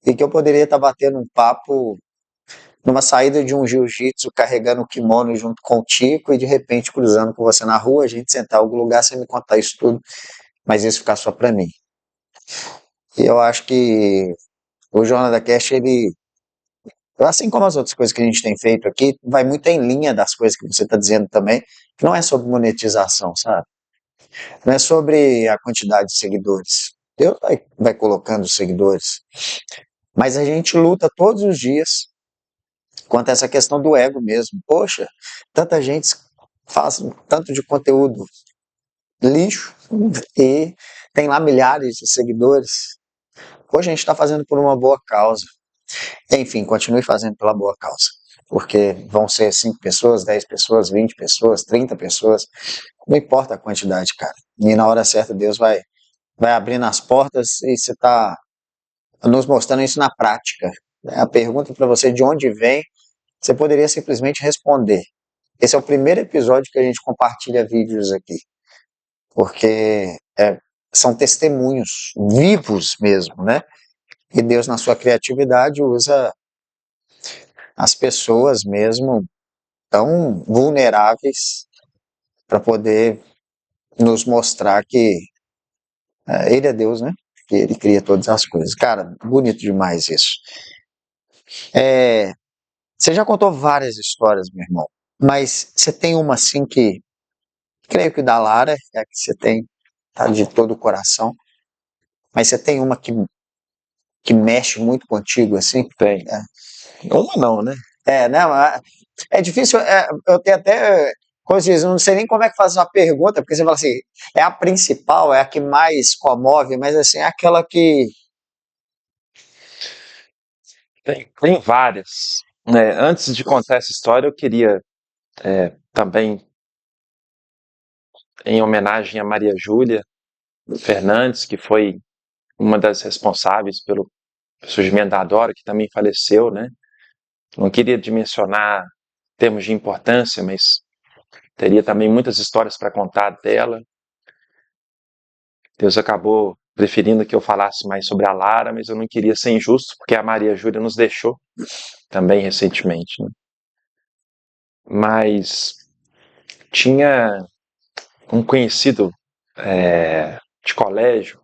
e que eu poderia estar batendo um papo numa saída de um jiu-jitsu, carregando o kimono junto com o Tico e de repente cruzando com você na rua, a gente sentar em algum lugar sem me contar isso tudo, mas isso ficar só para mim. E eu acho que o Jornada Cast, ele, assim como as outras coisas que a gente tem feito aqui, vai muito em linha das coisas que você está dizendo também, que não é sobre monetização, sabe? Não é sobre a quantidade de seguidores. Deus vai colocando seguidores. Mas a gente luta todos os dias quanto a essa questão do ego mesmo. Poxa, tanta gente faz tanto de conteúdo lixo e tem lá milhares de seguidores. Poxa, a gente está fazendo por uma boa causa. Enfim, continue fazendo pela boa causa, porque vão ser 5 pessoas, 10 pessoas, 20 pessoas, 30 pessoas, não importa a quantidade, cara. E na hora certa Deus vai abrindo as portas e você está nos mostrando isso na prática. A pergunta para você de onde vem, você poderia simplesmente responder. Esse é o primeiro episódio que a gente compartilha vídeos aqui, porque são testemunhos vivos mesmo, né? E Deus, na sua criatividade, usa as pessoas mesmo tão vulneráveis para poder nos mostrar que Ele é Deus, né? Que Ele cria todas as coisas. Cara, bonito demais isso. Você já contou várias histórias, meu irmão, mas você tem uma assim que, creio que da Lara, é a que você tem, tá de todo o coração, mas você tem uma que mexe muito contigo, assim? Tem. Uma não, né? Né? É difícil, eu tenho até, como eu diz, eu não sei nem como é que faz uma pergunta, porque você fala assim, é a principal, é a que mais comove, mas assim, é aquela que... Tem várias. Antes de contar essa história, eu queria também, em homenagem a Maria Júlia Fernandes, que foi uma das responsáveis pelo surgimento da Adora, que também faleceu, né? Não queria dimensionar termos de importância, mas teria também muitas histórias para contar dela. Deus acabou preferindo que eu falasse mais sobre a Lara, mas eu não queria ser injusto, porque a Maria Júlia nos deixou também recentemente, né? Mas tinha um conhecido de colégio,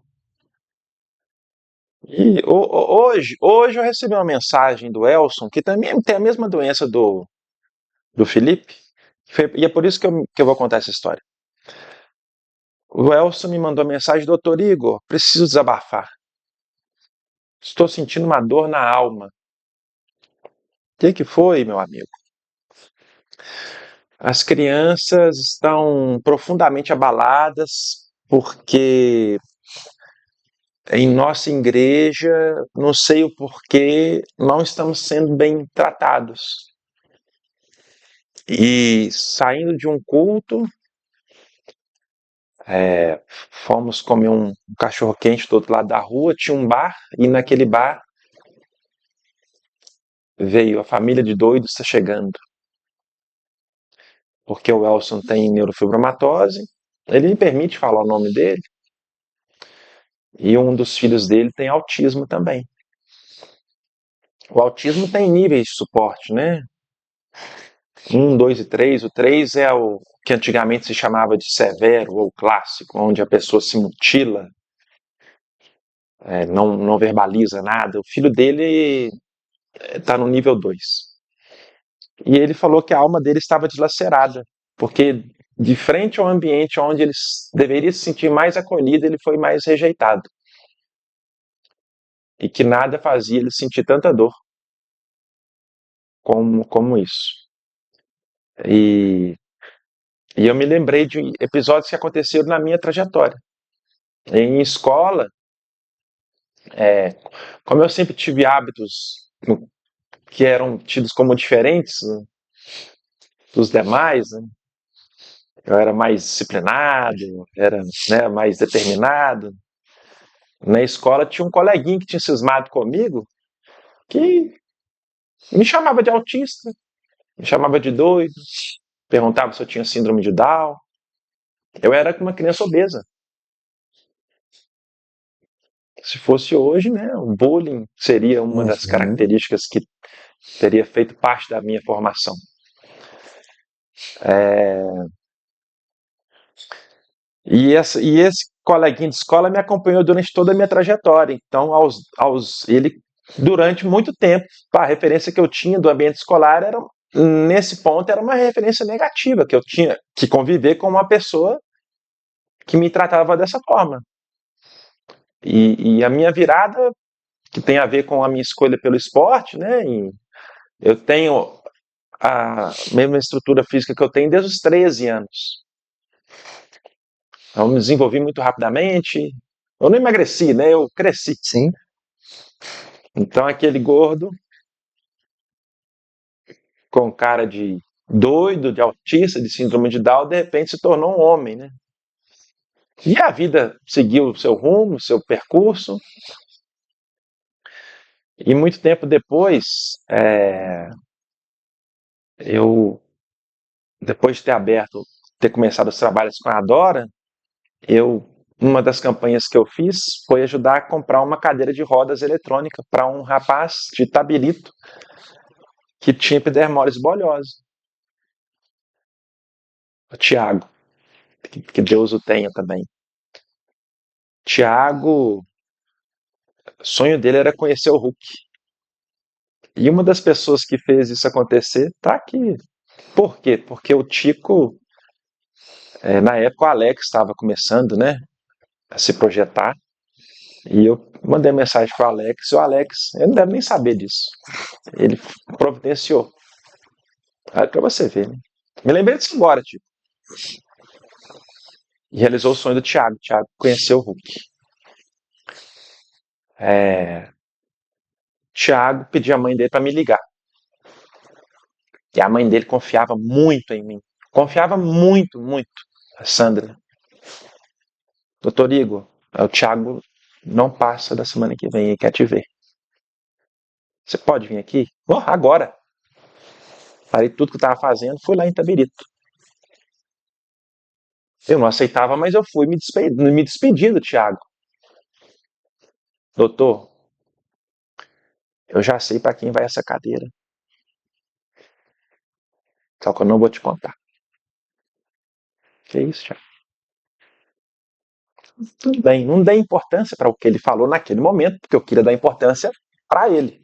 e hoje eu recebi uma mensagem do Elson, que também tem a mesma doença do Felipe, e é por isso que eu vou contar essa história. O Elson me mandou mensagem: doutor Igor, preciso desabafar. Estou sentindo uma dor na alma. O que foi, meu amigo? As crianças estão profundamente abaladas porque em nossa igreja, não sei o porquê, não estamos sendo bem tratados. E saindo de um culto, fomos comer um cachorro-quente do outro lado da rua, tinha um bar, e naquele bar veio a família de doidos está chegando. Porque o Elson tem neurofibromatose, ele me permite falar o nome dele, e um dos filhos dele tem autismo também. O autismo tem níveis de suporte, né? 1, 2 e 3. O 3 é o que antigamente se chamava de severo ou clássico, onde a pessoa se mutila, não verbaliza nada. O filho dele está no nível 2. E ele falou que a alma dele estava dilacerada, porque de frente ao ambiente onde ele deveria se sentir mais acolhido, ele foi mais rejeitado. E que nada fazia ele sentir tanta dor como isso. E eu me lembrei de episódios que aconteceram na minha trajetória. Em escola, como eu sempre tive hábitos que eram tidos como diferentes, né, dos demais, né, eu era mais disciplinado, era, né, mais determinado. Na escola tinha um coleguinha que tinha cismado comigo, que me chamava de autista, me chamava de doido, perguntava se eu tinha síndrome de Down. Eu era uma criança obesa. Se fosse hoje, né, o bullying seria uma das características que teria feito parte da minha formação. E esse coleguinha de escola me acompanhou durante toda a minha trajetória. Então, ele, durante muito tempo, a referência que eu tinha do ambiente escolar era, nesse ponto, era uma referência negativa, que eu tinha que conviver com uma pessoa que me tratava dessa forma. E a minha virada, que tem a ver com a minha escolha pelo esporte, né? Eu tenho a mesma estrutura física que eu tenho desde os 13 anos. Eu me desenvolvi muito rapidamente. Eu não emagreci, né? Eu cresci. Sim. Então aquele gordo, com cara de doido, de autista, de síndrome de Down, de repente se tornou um homem, né? E a vida seguiu o seu rumo, o seu percurso, e muito tempo depois, eu, depois de ter começado os trabalhos com a Dora, uma das campanhas que eu fiz foi ajudar a comprar uma cadeira de rodas eletrônica para um rapaz de Tabirito que tinha epidermólise bolhosa, o Tiago, que Deus o tenha também. Tiago, o sonho dele era conhecer o Hulk. E uma das pessoas que fez isso acontecer tá aqui. Por quê? Porque o Tico, na época o Alex estava começando, né, a se projetar, e eu mandei mensagem pro Alex, e o Alex, ele não deve nem saber disso. Ele providenciou. Olha pra você ver, né? Me lembrei disso agora, tipo. E realizou o sonho do Thiago. O Thiago conheceu o Hulk. Thiago pediu a mãe dele para me ligar. E a mãe dele confiava muito em mim. Confiava muito, muito. A Sandra. Doutor Igor, o Thiago não passa da semana que vem e quer te ver. Você pode vir aqui? Oh, agora. Parei tudo que eu estava fazendo, fui lá em Tabirito. Eu não aceitava, mas eu fui me despedir do Thiago. Doutor, eu já sei para quem vai essa cadeira. Só que eu não vou te contar. Que isso, Thiago? Tudo bem, não dei importância para o que ele falou naquele momento, porque eu queria dar importância para ele.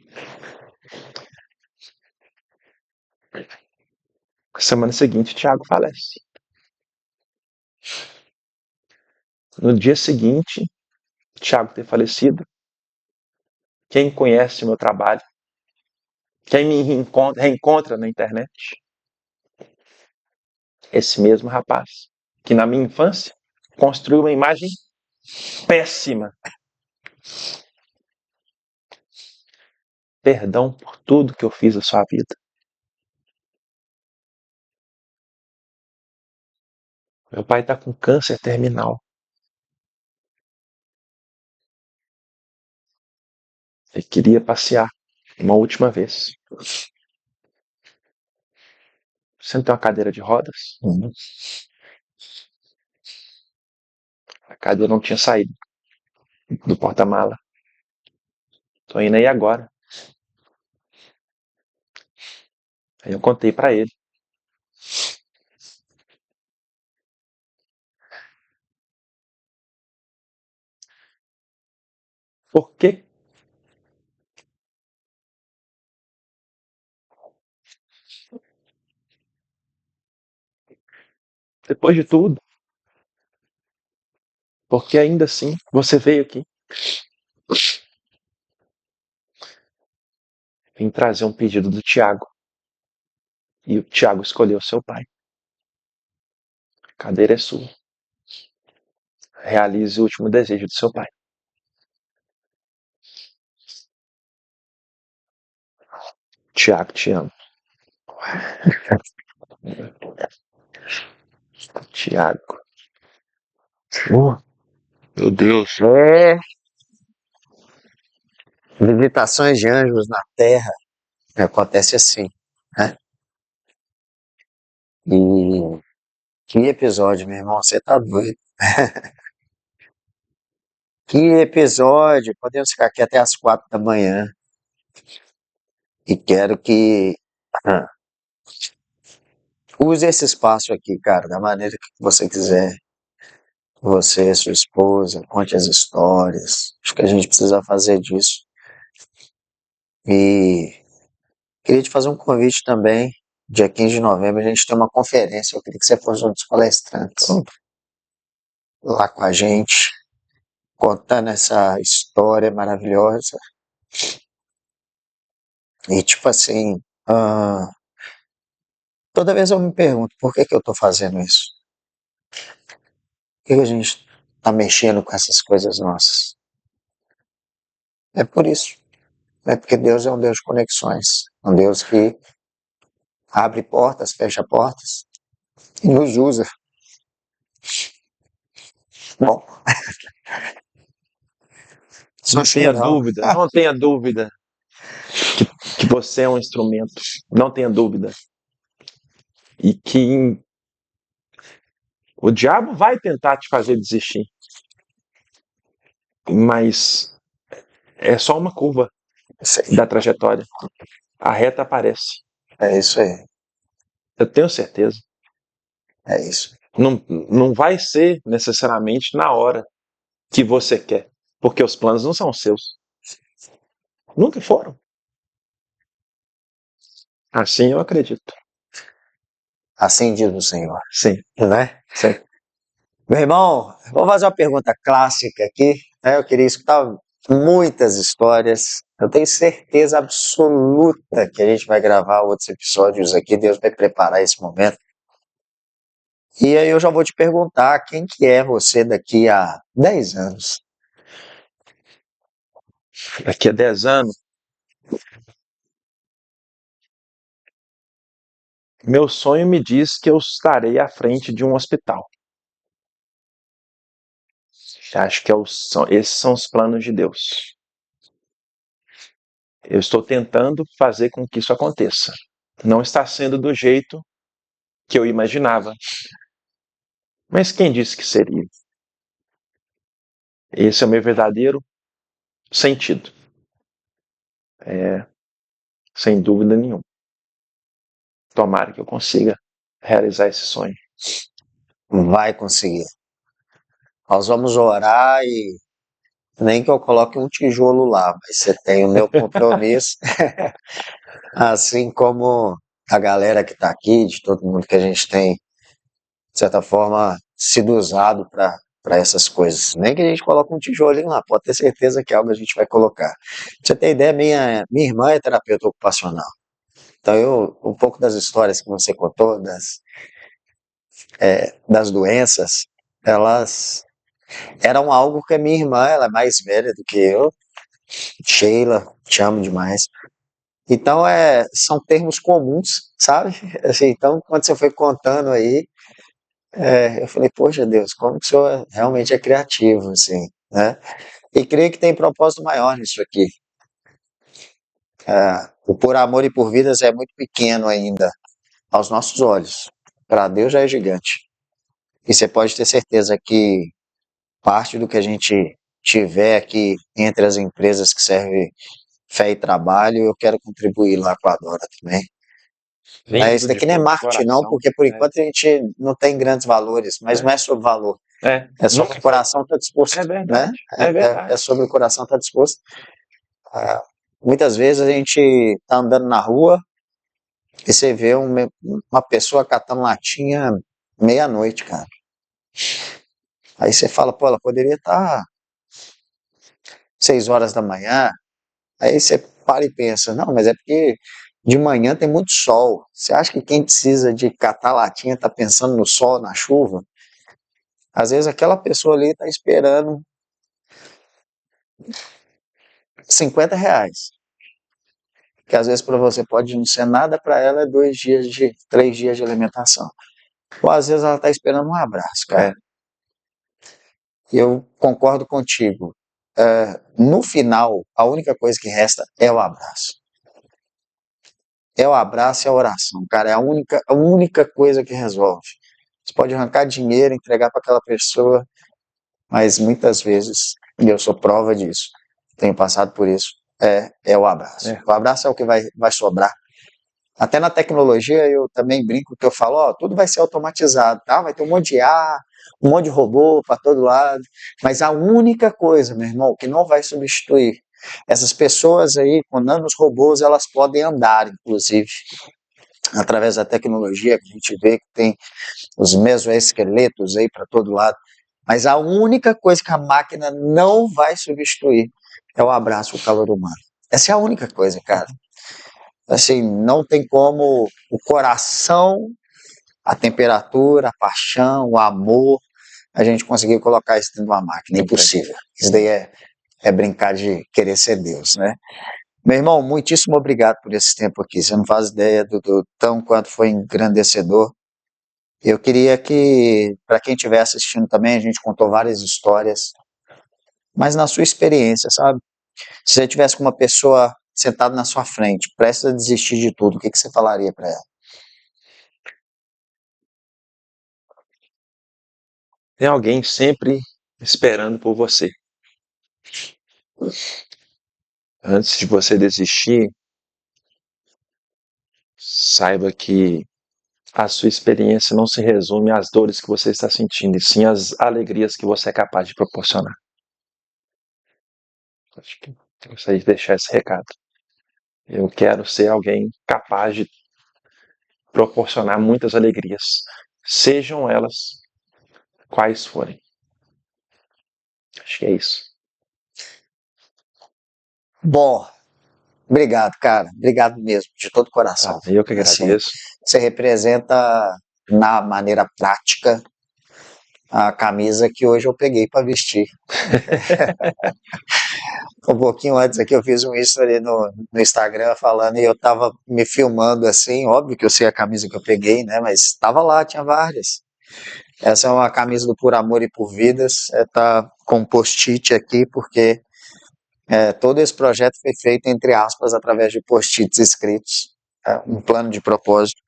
Semana seguinte, Thiago falece. No dia seguinte, Thiago ter falecido, quem conhece o meu trabalho, quem me reencontra na internet, esse mesmo rapaz, que na minha infância construiu uma imagem péssima. Perdão por tudo que eu fiz na sua vida. Meu pai está com câncer terminal. Ele queria passear uma última vez. Você não tem uma cadeira de rodas? Uhum. A cadeira não tinha saído do porta-mala. Tô indo aí agora. Aí eu contei para ele. Por que depois de tudo, porque ainda assim você veio aqui vim trazer um pedido do Tiago. E o Tiago escolheu seu pai. A cadeira é sua. Realize o último desejo do seu pai. Tiago, te amo. Tiago. Meu Deus. É, visitações de anjos na Terra acontece assim, né? E que episódio, meu irmão, você tá doido. Que episódio, podemos ficar aqui até as 4 da manhã. E quero que ah, use esse espaço aqui, cara, da maneira que você quiser. Você, sua esposa, conte as histórias. Acho que a gente precisa fazer disso. E queria te fazer um convite também. Dia 15 de novembro a gente tem uma conferência. Eu queria que você fosse um dos palestrantes lá com a gente, contando essa história maravilhosa. E tipo assim, toda vez eu me pergunto por que que eu tô fazendo isso? Por que que a gente tá mexendo com essas coisas nossas? É por isso. É porque Deus é um Deus de conexões, um Deus que abre portas, fecha portas e nos usa. Bom, Não tenha dúvida, não tenha dúvida que você é um instrumento. Não tenha dúvida. E que o diabo vai tentar te fazer desistir. Mas é só uma curva da trajetória. A reta aparece. É isso aí, Eu tenho certeza. é isso. Não vai ser necessariamente na hora que você quer. Porque os planos não são seus. Nunca foram. Assim eu acredito. Assim diz o Senhor, Sim. né? Sim. Meu irmão, vou fazer uma pergunta clássica aqui, né? Eu queria escutar muitas histórias. Eu tenho certeza absoluta que a gente vai gravar outros episódios aqui, Deus vai preparar esse momento. E aí eu já vou te perguntar quem que é você daqui a 10 anos. Daqui a 10 anos, meu sonho me diz que eu estarei à frente de um hospital. Acho que esses são os planos de Deus. Eu estou tentando fazer com que isso aconteça. Não está sendo do jeito que eu imaginava. Mas quem disse que seria? Esse é o meu verdadeiro sentido. Sem dúvida nenhuma. Tomara que eu consiga realizar esse sonho. Vai conseguir. Nós vamos orar e nem que eu coloque um tijolo lá, mas você tem o meu compromisso, assim como a galera que está aqui, de todo mundo que a gente tem, de certa forma, sido usado para essas coisas. Nem que a gente coloque um tijolinho lá, pode ter certeza que algo a gente vai colocar. Pra você ter ideia, minha irmã é terapeuta ocupacional. Então, um pouco das histórias que você contou, das doenças, elas eram algo que a minha irmã, ela é mais velha do que eu, Sheila, te amo demais. Então, são termos comuns, sabe? Assim, então, quando você foi contando aí, eu falei, poxa Deus, como que o senhor realmente é criativo, assim, né? E creio que tem propósito maior nisso aqui. O por amor e por vidas é muito pequeno ainda, aos nossos olhos. Para Deus já é gigante. E você pode ter certeza que parte do que a gente tiver aqui entre as empresas que servem fé e trabalho, eu quero contribuir lá com a Dora também. Isso daqui não é marketing não, porque por enquanto a gente não tem grandes valores, mas não é sobre valor. É sobre o coração estar disposto. É verdade. Né? É verdade. É sobre o coração estar disposto. Muitas vezes a gente está andando na rua e você vê uma pessoa catando latinha meia-noite, cara. Aí você fala, pô, ela poderia estar 6 horas da manhã. Aí você para e pensa, não, mas é porque de manhã tem muito sol. Você acha que quem precisa de catar latinha está pensando no sol, na chuva? Às vezes aquela pessoa ali está esperando R$50. Que às vezes para você pode não ser nada, para ela é 3 dias de alimentação. Ou às vezes ela está esperando um abraço, cara. E eu concordo contigo. No final, a única coisa que resta é o abraço. É o abraço e a oração, cara. É a única coisa que resolve. Você pode arrancar dinheiro, entregar para aquela pessoa, mas muitas vezes, e eu sou prova disso, tenho passado por isso, é o abraço. O abraço é o que vai sobrar. Até na tecnologia eu também brinco que eu falo, tudo vai ser automatizado, tá? Vai ter um monte de IA, um monte de robô para todo lado, mas a única coisa, meu irmão, que não vai substituir essas pessoas aí, com nanorobôs, elas podem andar, inclusive, através da tecnologia que a gente vê que tem os mesoesqueletos aí para todo lado, mas a única coisa que a máquina não vai substituir é o abraço, o calor humano. Essa é a única coisa, cara. Assim, não tem como o coração, a temperatura, a paixão, o amor, a gente conseguir colocar isso dentro de uma máquina. É impossível. Isso daí é brincar de querer ser Deus, né? Meu irmão, muitíssimo obrigado por esse tempo aqui. Você não faz ideia do tão quanto foi engrandecedor. Eu queria que, para quem estiver assistindo também, a gente contou várias histórias, mas na sua experiência, sabe? Se você tivesse com uma pessoa sentada na sua frente, prestes a desistir de tudo, o que você falaria para ela? Tem alguém sempre esperando por você. Antes de você desistir, saiba que a sua experiência não se resume às dores que você está sentindo, e sim às alegrias que você é capaz de proporcionar. Acho que eu gostaria de deixar esse recado. Eu quero ser alguém capaz de proporcionar muitas alegrias, sejam elas quais forem. Acho que é isso. Bom, obrigado, cara. Obrigado mesmo, de todo o coração. Eu que Assim, agradeço. você representa, na maneira prática, a camisa que hoje eu peguei para vestir. Um pouquinho antes aqui eu fiz um story no Instagram falando e eu tava me filmando assim, óbvio que eu sei a camisa que eu peguei, né? Mas tava lá, tinha várias. Essa é uma camisa do Por Amor e por Vidas, tá com post-it aqui porque todo esse projeto foi feito, entre aspas, através de post-its escritos, um plano de propósito.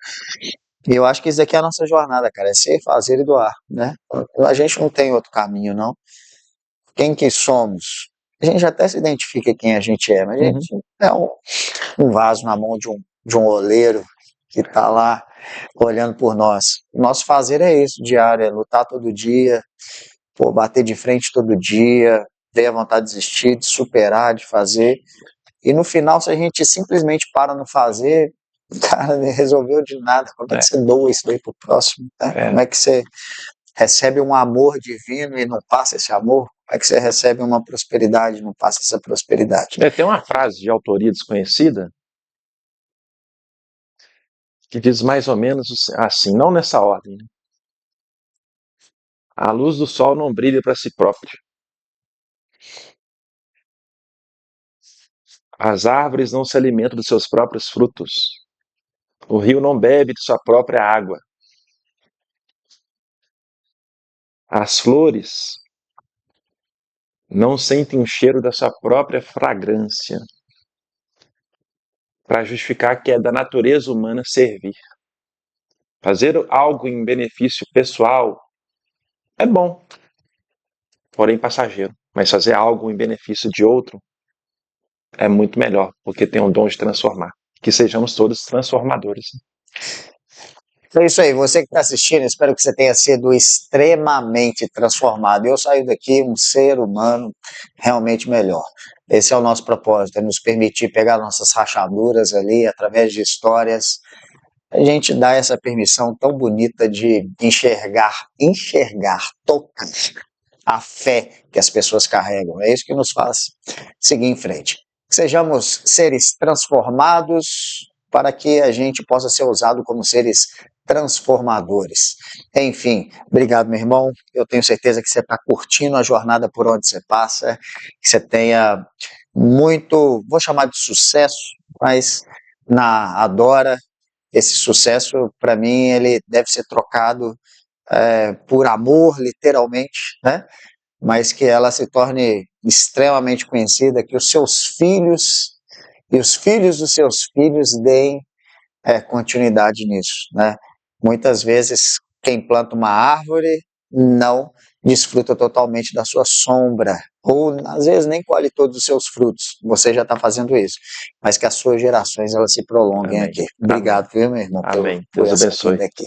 E eu acho que isso aqui é a nossa jornada, cara, é ser, fazer e doar, né? A gente não tem outro caminho, não. Quem que somos? A gente até se identifica quem a gente é, mas a gente é um vaso na mão de um oleiro que está lá olhando por nós. O nosso fazer é isso, diário, é lutar todo dia, pô, bater de frente todo dia, ter a vontade de desistir, de superar, de fazer. E no final, se a gente simplesmente para no fazer, cara, não resolveu de nada. Como é que você doa isso daí pro próximo? Né? Como é que você recebe um amor divino e não passa esse amor? Como é que você recebe uma prosperidade e não passa essa prosperidade? Tem uma frase de autoria desconhecida que diz mais ou menos assim, não nessa ordem. Né? A luz do sol não brilha para si própria. As árvores não se alimentam dos seus próprios frutos. O rio não bebe de sua própria água. As flores não sentem o cheiro da sua própria fragrância, para justificar que é da natureza humana servir. Fazer algo em benefício pessoal é bom, porém passageiro. Mas fazer algo em benefício de outro é muito melhor, porque tem o dom de transformar. Que sejamos todos transformadores. É isso aí, você que está assistindo, espero que você tenha sido extremamente transformado. Eu saio daqui um ser humano realmente melhor. Esse é o nosso propósito, é nos permitir pegar nossas rachaduras ali, através de histórias, a gente dá essa permissão tão bonita de enxergar, tocar a fé que as pessoas carregam. É isso que nos faz seguir em frente. Sejamos seres transformados para que a gente possa ser usado como seres transformadores. Enfim, obrigado, meu irmão. Eu tenho certeza que você está curtindo a jornada por onde você passa, que você tenha muito, vou chamar de sucesso, mas na Adora, esse sucesso, para mim, ele deve ser trocado por amor, literalmente, né? Mas que ela se torne extremamente conhecida, que os seus filhos e os filhos dos seus filhos deem continuidade nisso, né? Muitas vezes quem planta uma árvore não desfruta totalmente da sua sombra, ou às vezes nem colhe todos os seus frutos. Você já está fazendo isso, mas que as suas gerações elas se prolonguem Amém. aqui. Obrigado, viu, meu irmão? Amém. Por Deus essa abençoe. vida aqui.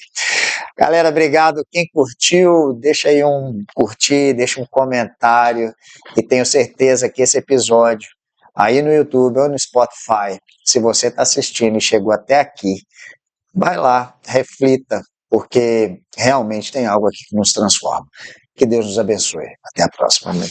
Galera, obrigado. Quem curtiu, deixa aí um curtir, deixa um comentário e tenho certeza que esse episódio aí no YouTube ou no Spotify, se você está assistindo e chegou até aqui, vai lá, reflita, porque realmente tem algo aqui que nos transforma. Que Deus nos abençoe. Até a próxima. Amém.